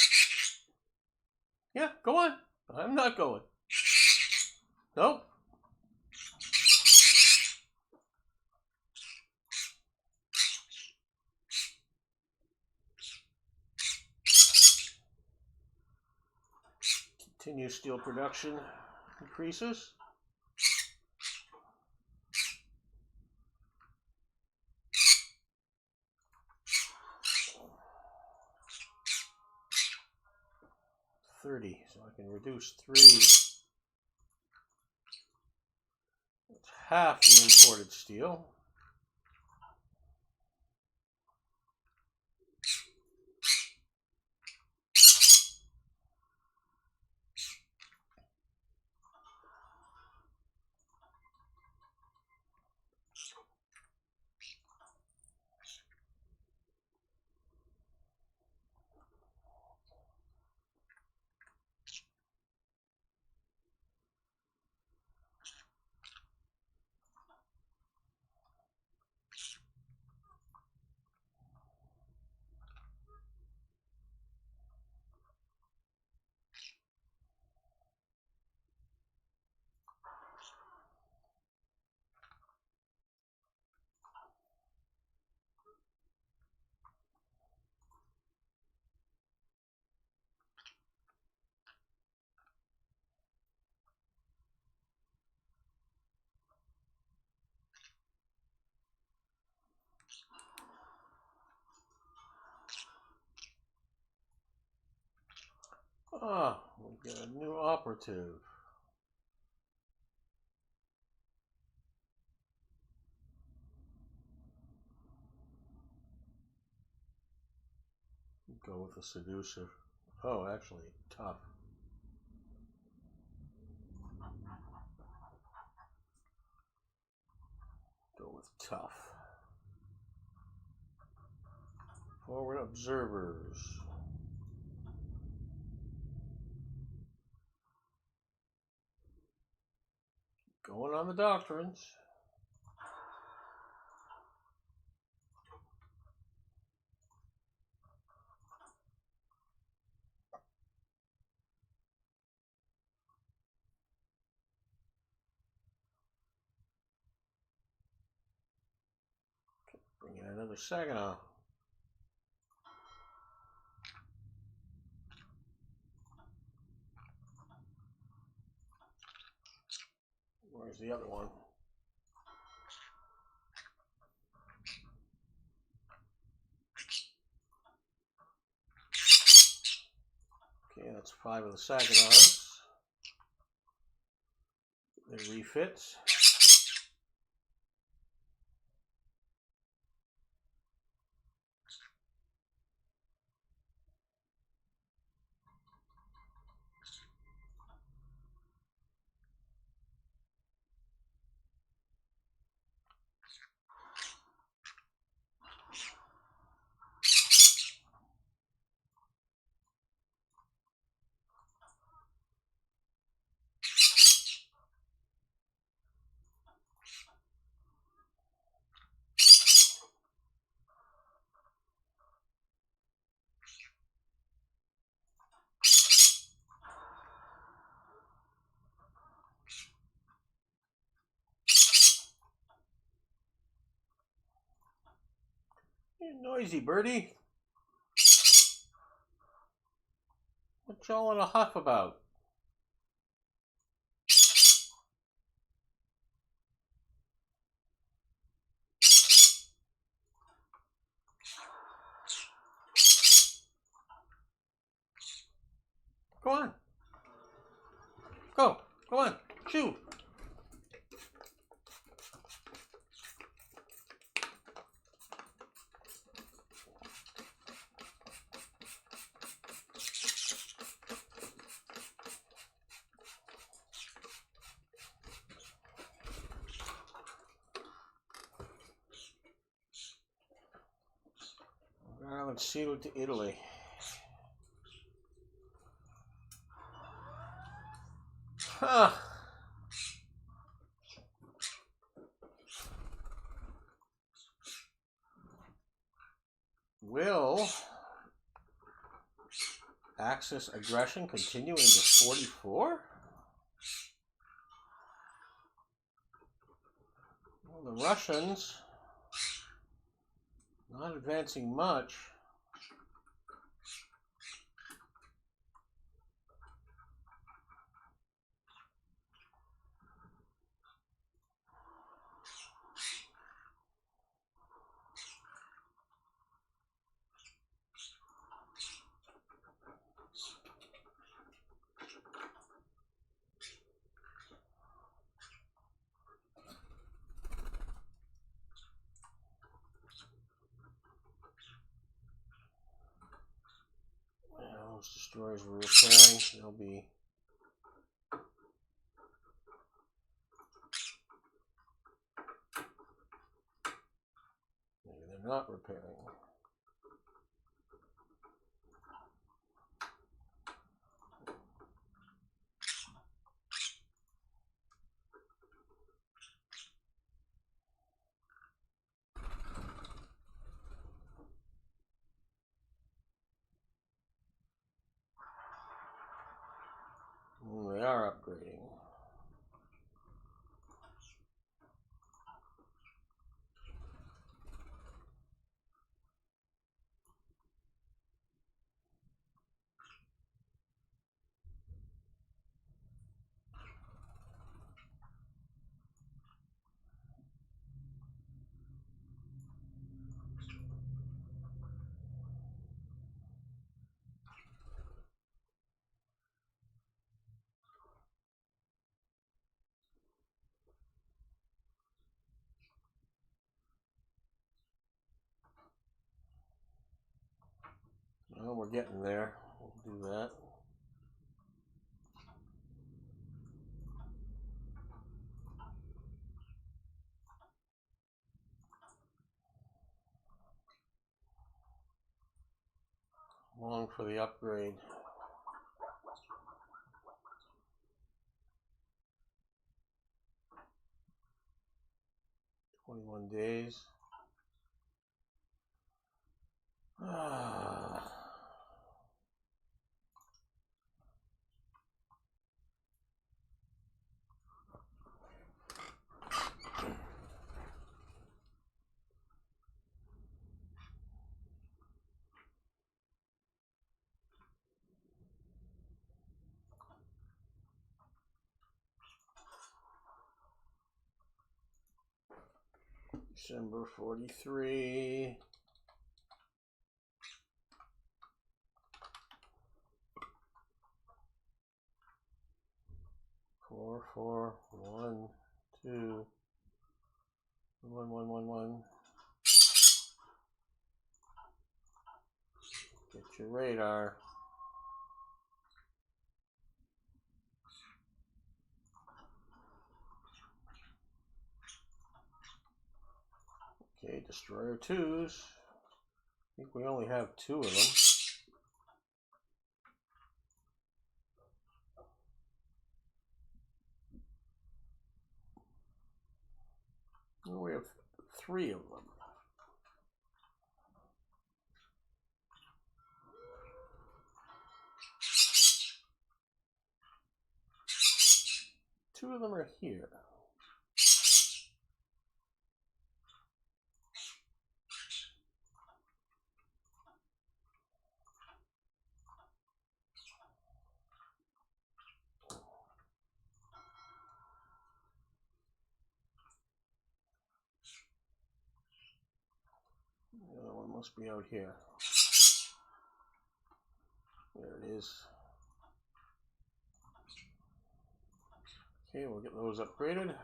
Yeah, go on. I'm not going. Nope. Continue steel production increases. $30, so I can reduce 3. It's half the imported steel. Ah, we got a new operative. Go with the seducer. Oh, actually, tough. Go with tough. Forward observers. Going on the doctrines. Bring in another Saginaw. Where's the other one? Okay, that's 5 of the Saginaws. They refits. You're noisy, birdie. What y'all in a huff about? Go on. Go. Go on. Shoo. Let's ceded to Italy. Huh. Will Axis aggression continue into 44? Well, the Russians not advancing much. Those destroyers were repairing. They'll be maybe they're not repairing. They are upgrading. Well, we're getting there. We'll do that. Long for the upgrade. "21 days. December 43. Four, four, one, two, one. Get your radar. Okay, destroyer twos. I think we only have 2 of them. Well, we have 3 of them. Two of them are here. The other one must be out here. There it is. Okay, we'll get those upgraded.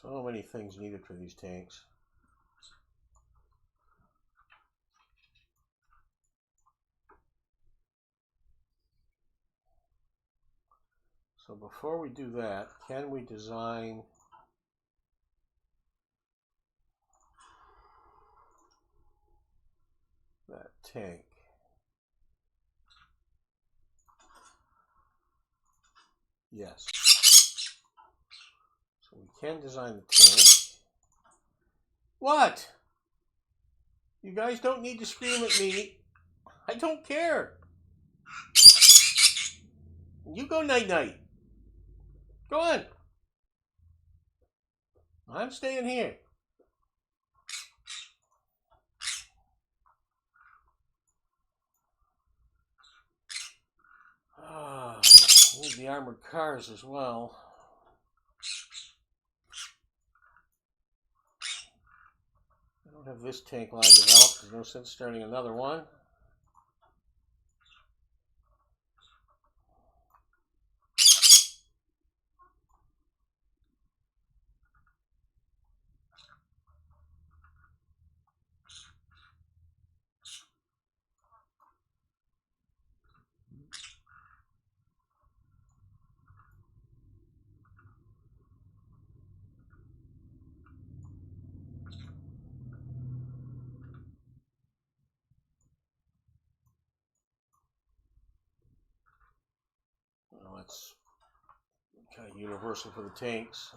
So many things needed for these tanks. So before we do that, can we design that tank? Yes. So we can design the tank. What? You guys don't need to scream at me. I don't care. You go night-night. Go on. I'm staying here. I need the armored cars as well. I don't have this tank line developed. There's no sense starting another one. Well, that's kind of universal for the tanks.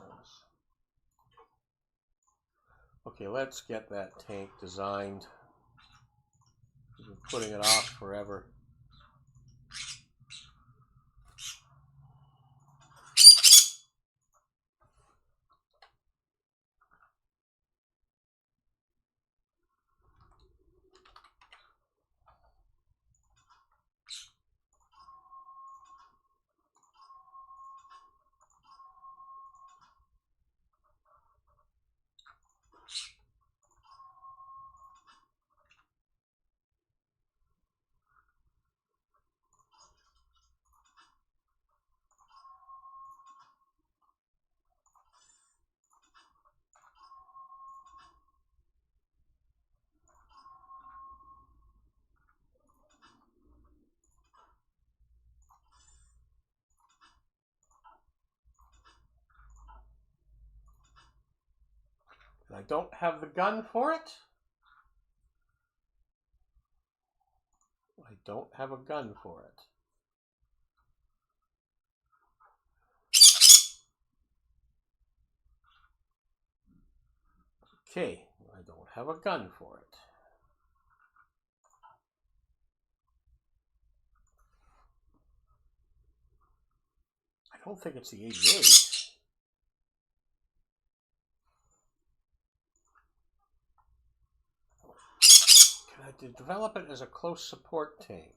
Okay, let's get that tank designed. We've been putting it off forever. I don't have the gun for it. I don't have a gun for it. Okay, I don't have a gun for it. I don't think it's the 88. Can I develop it as a close support tank?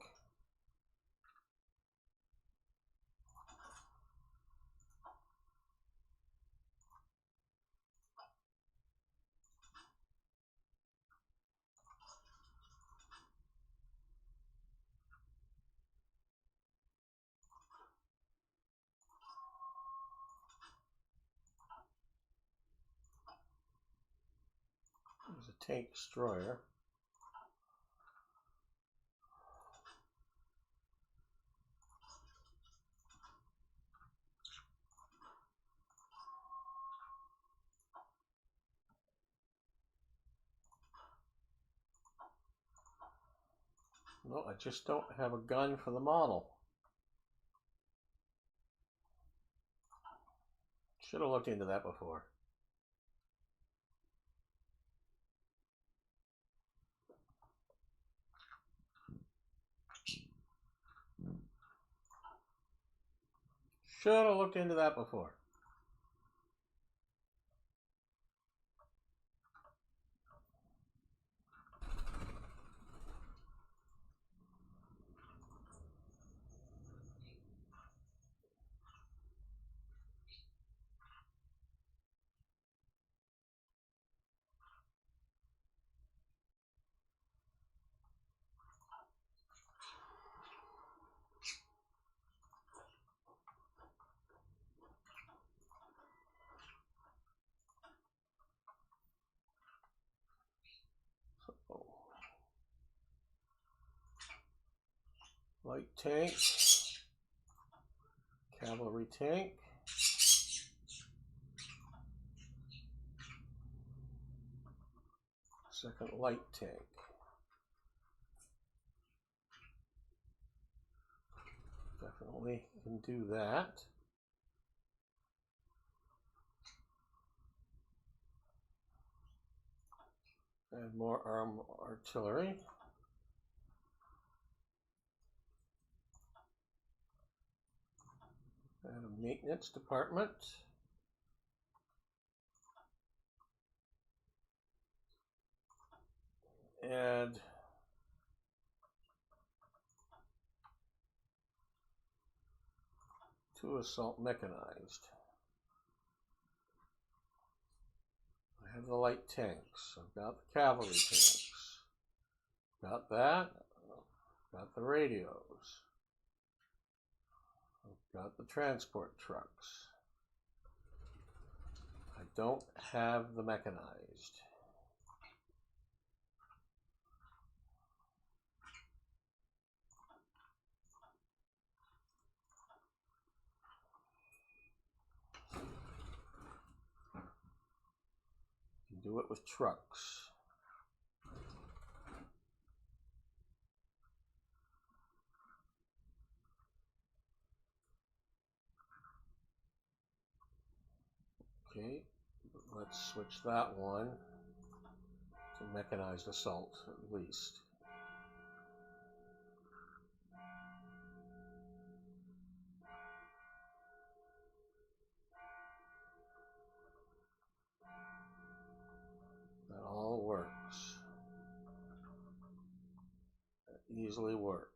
There's a tank destroyer. No, I just don't have a gun for the model. Should have looked into that before. Should have looked into that before. light tank, cavalry tank, second light tank. Definitely can do that. And more artillery. And a maintenance department. And two assault mechanized. I have the light tanks. I've got the cavalry tanks. Got that. Got the radios. I've got the transport trucks. I don't have the mechanized. Do it with trucks. Okay, let's switch that one to mechanized assault at least. That all works. That easily works.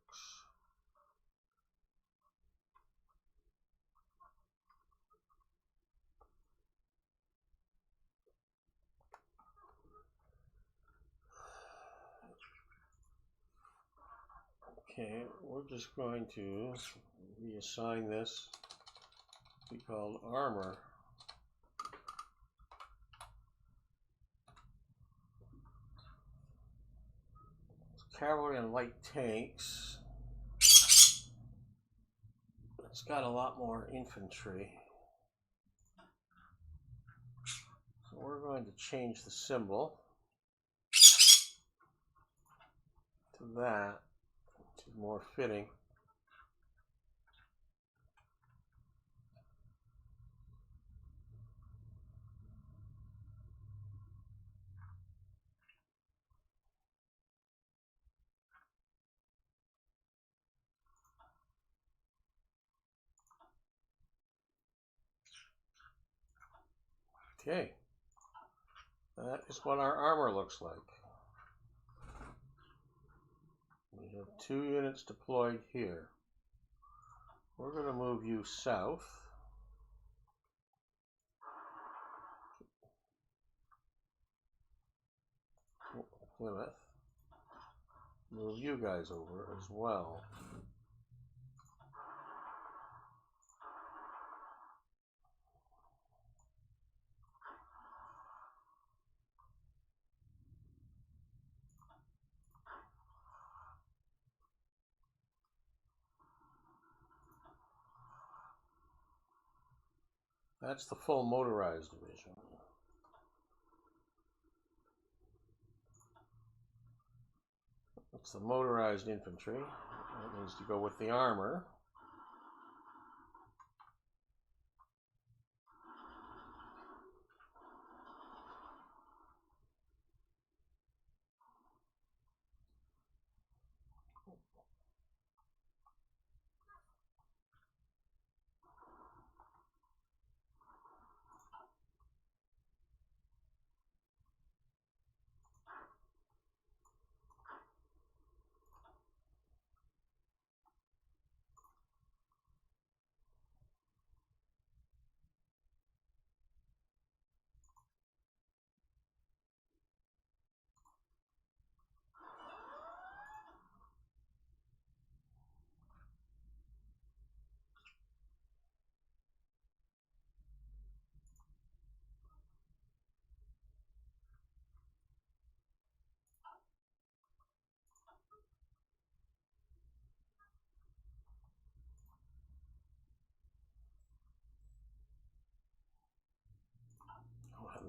Okay, we're just going to reassign this to be called armor. Cavalry and light tanks. It's got a lot more infantry. So we're going to change the symbol to that, which is more fitting. Okay, that is what our armor looks like. We have 2 units deployed here. We're going to move you south. Plymouth. Move you guys over as well. That's the full motorized division. That's the motorized infantry. That needs to go with the armor.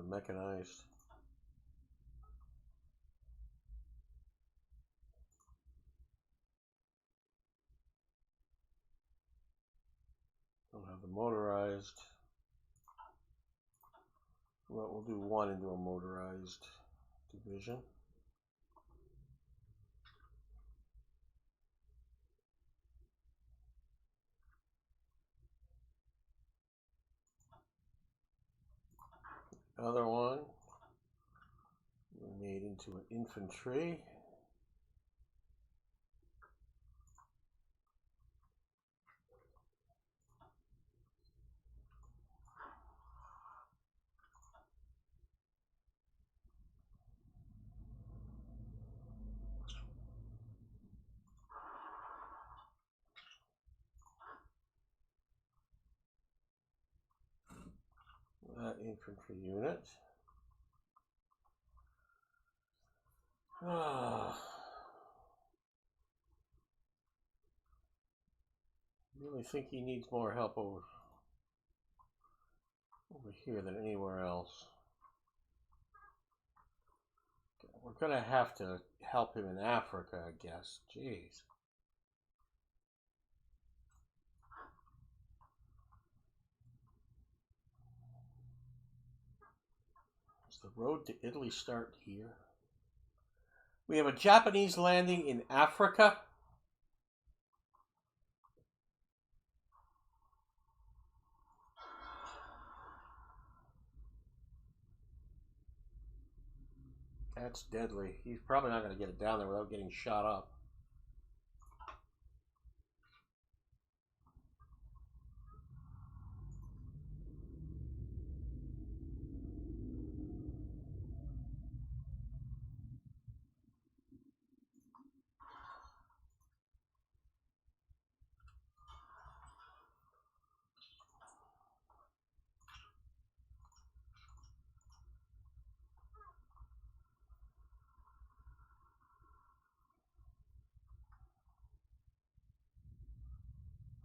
mechanized. Don't have the motorized. Well, we'll do one into a motorized division. Other one made into an infantry. That infantry unit. Really think he needs more help over here than anywhere else. We're gonna have to help him in Africa, I guess. Jeez. Does the road to Italy start here? We have a Japanese landing in Africa. That's deadly. He's probably not going to get it down there without getting shot up.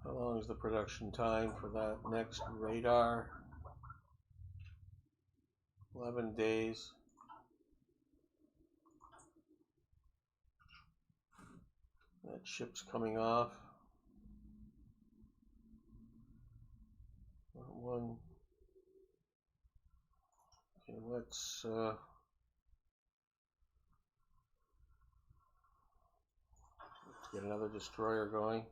How long is the production time for that next radar? 11 days. That ship's coming off. That one. Okay, let's get another destroyer going.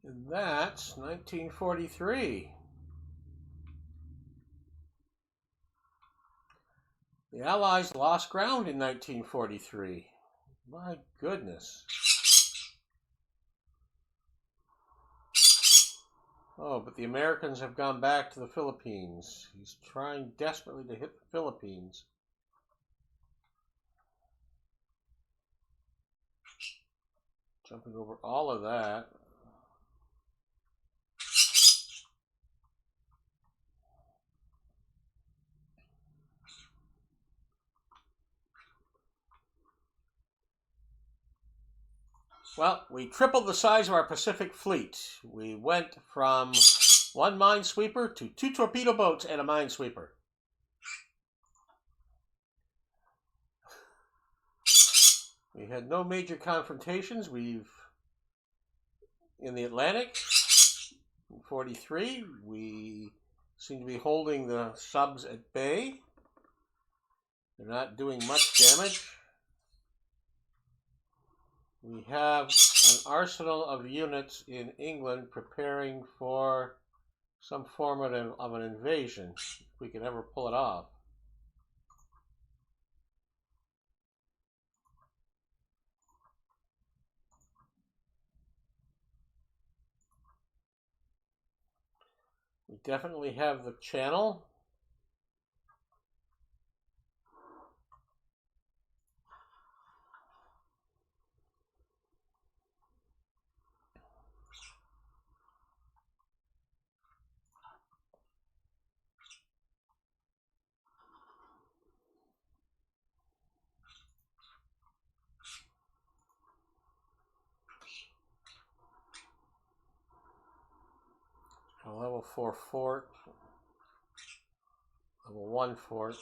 And that's 1943. The Allies lost ground in 1943. My goodness. Oh, but the Americans have gone back to the Philippines. He's trying desperately to hit the Philippines. Jumping over all of that. Well, we tripled the size of our Pacific fleet. We went from 1 minesweeper to 2 torpedo boats and a minesweeper. We had no major confrontations. In the Atlantic, in 43, we seem to be holding the subs at bay. They're not doing much damage. We have an arsenal of units in England preparing for some form of an invasion, if we can ever pull it off. We definitely have the channel. A level 4 fort. Level 1 fort.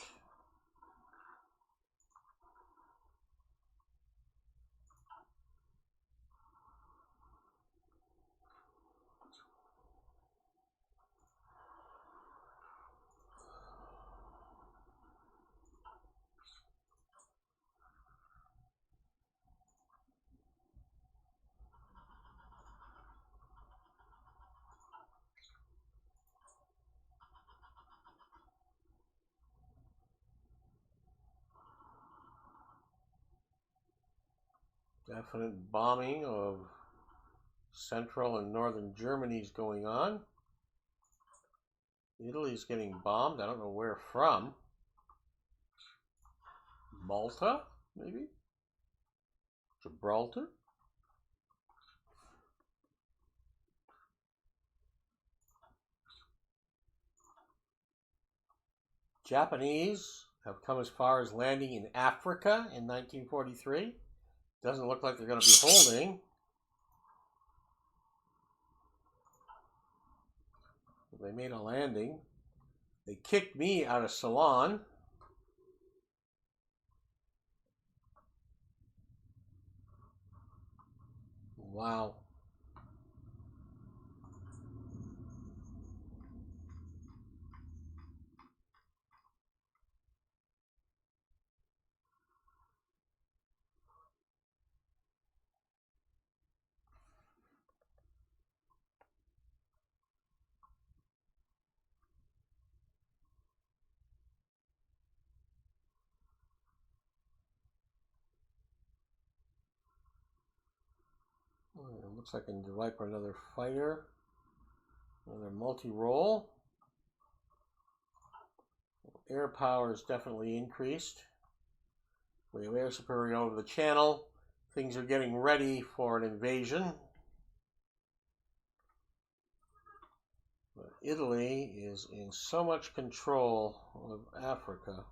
Definite bombing of central and northern Germany is going on. Italy's getting bombed. I don't know where from. Malta, maybe? Gibraltar? Japanese have come as far as landing in Africa in 1943. Doesn't look like they're going to be holding. They made a landing. They kicked me out of Ceylon. Wow. It looks like I can wipe another fighter. Another multi-roll. Air power is definitely increased. We have air superiority over the channel. Things are getting ready for an invasion. But Italy is in so much control of Africa.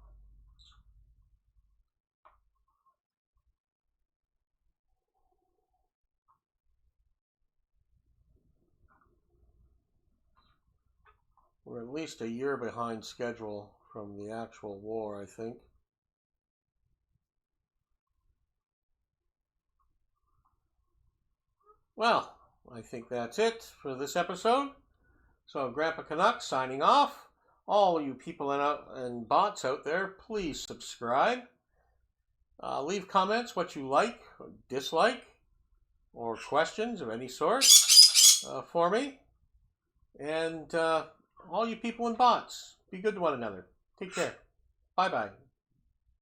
We're at least a year behind schedule from the actual war, I think. Well, I think that's it for this episode. So Grandpa Canuck signing off. All you people and bots out there, please subscribe. Leave comments what you like or dislike or questions of any sort for me. And all you people and bots, be good to one another. Take care. Bye-bye.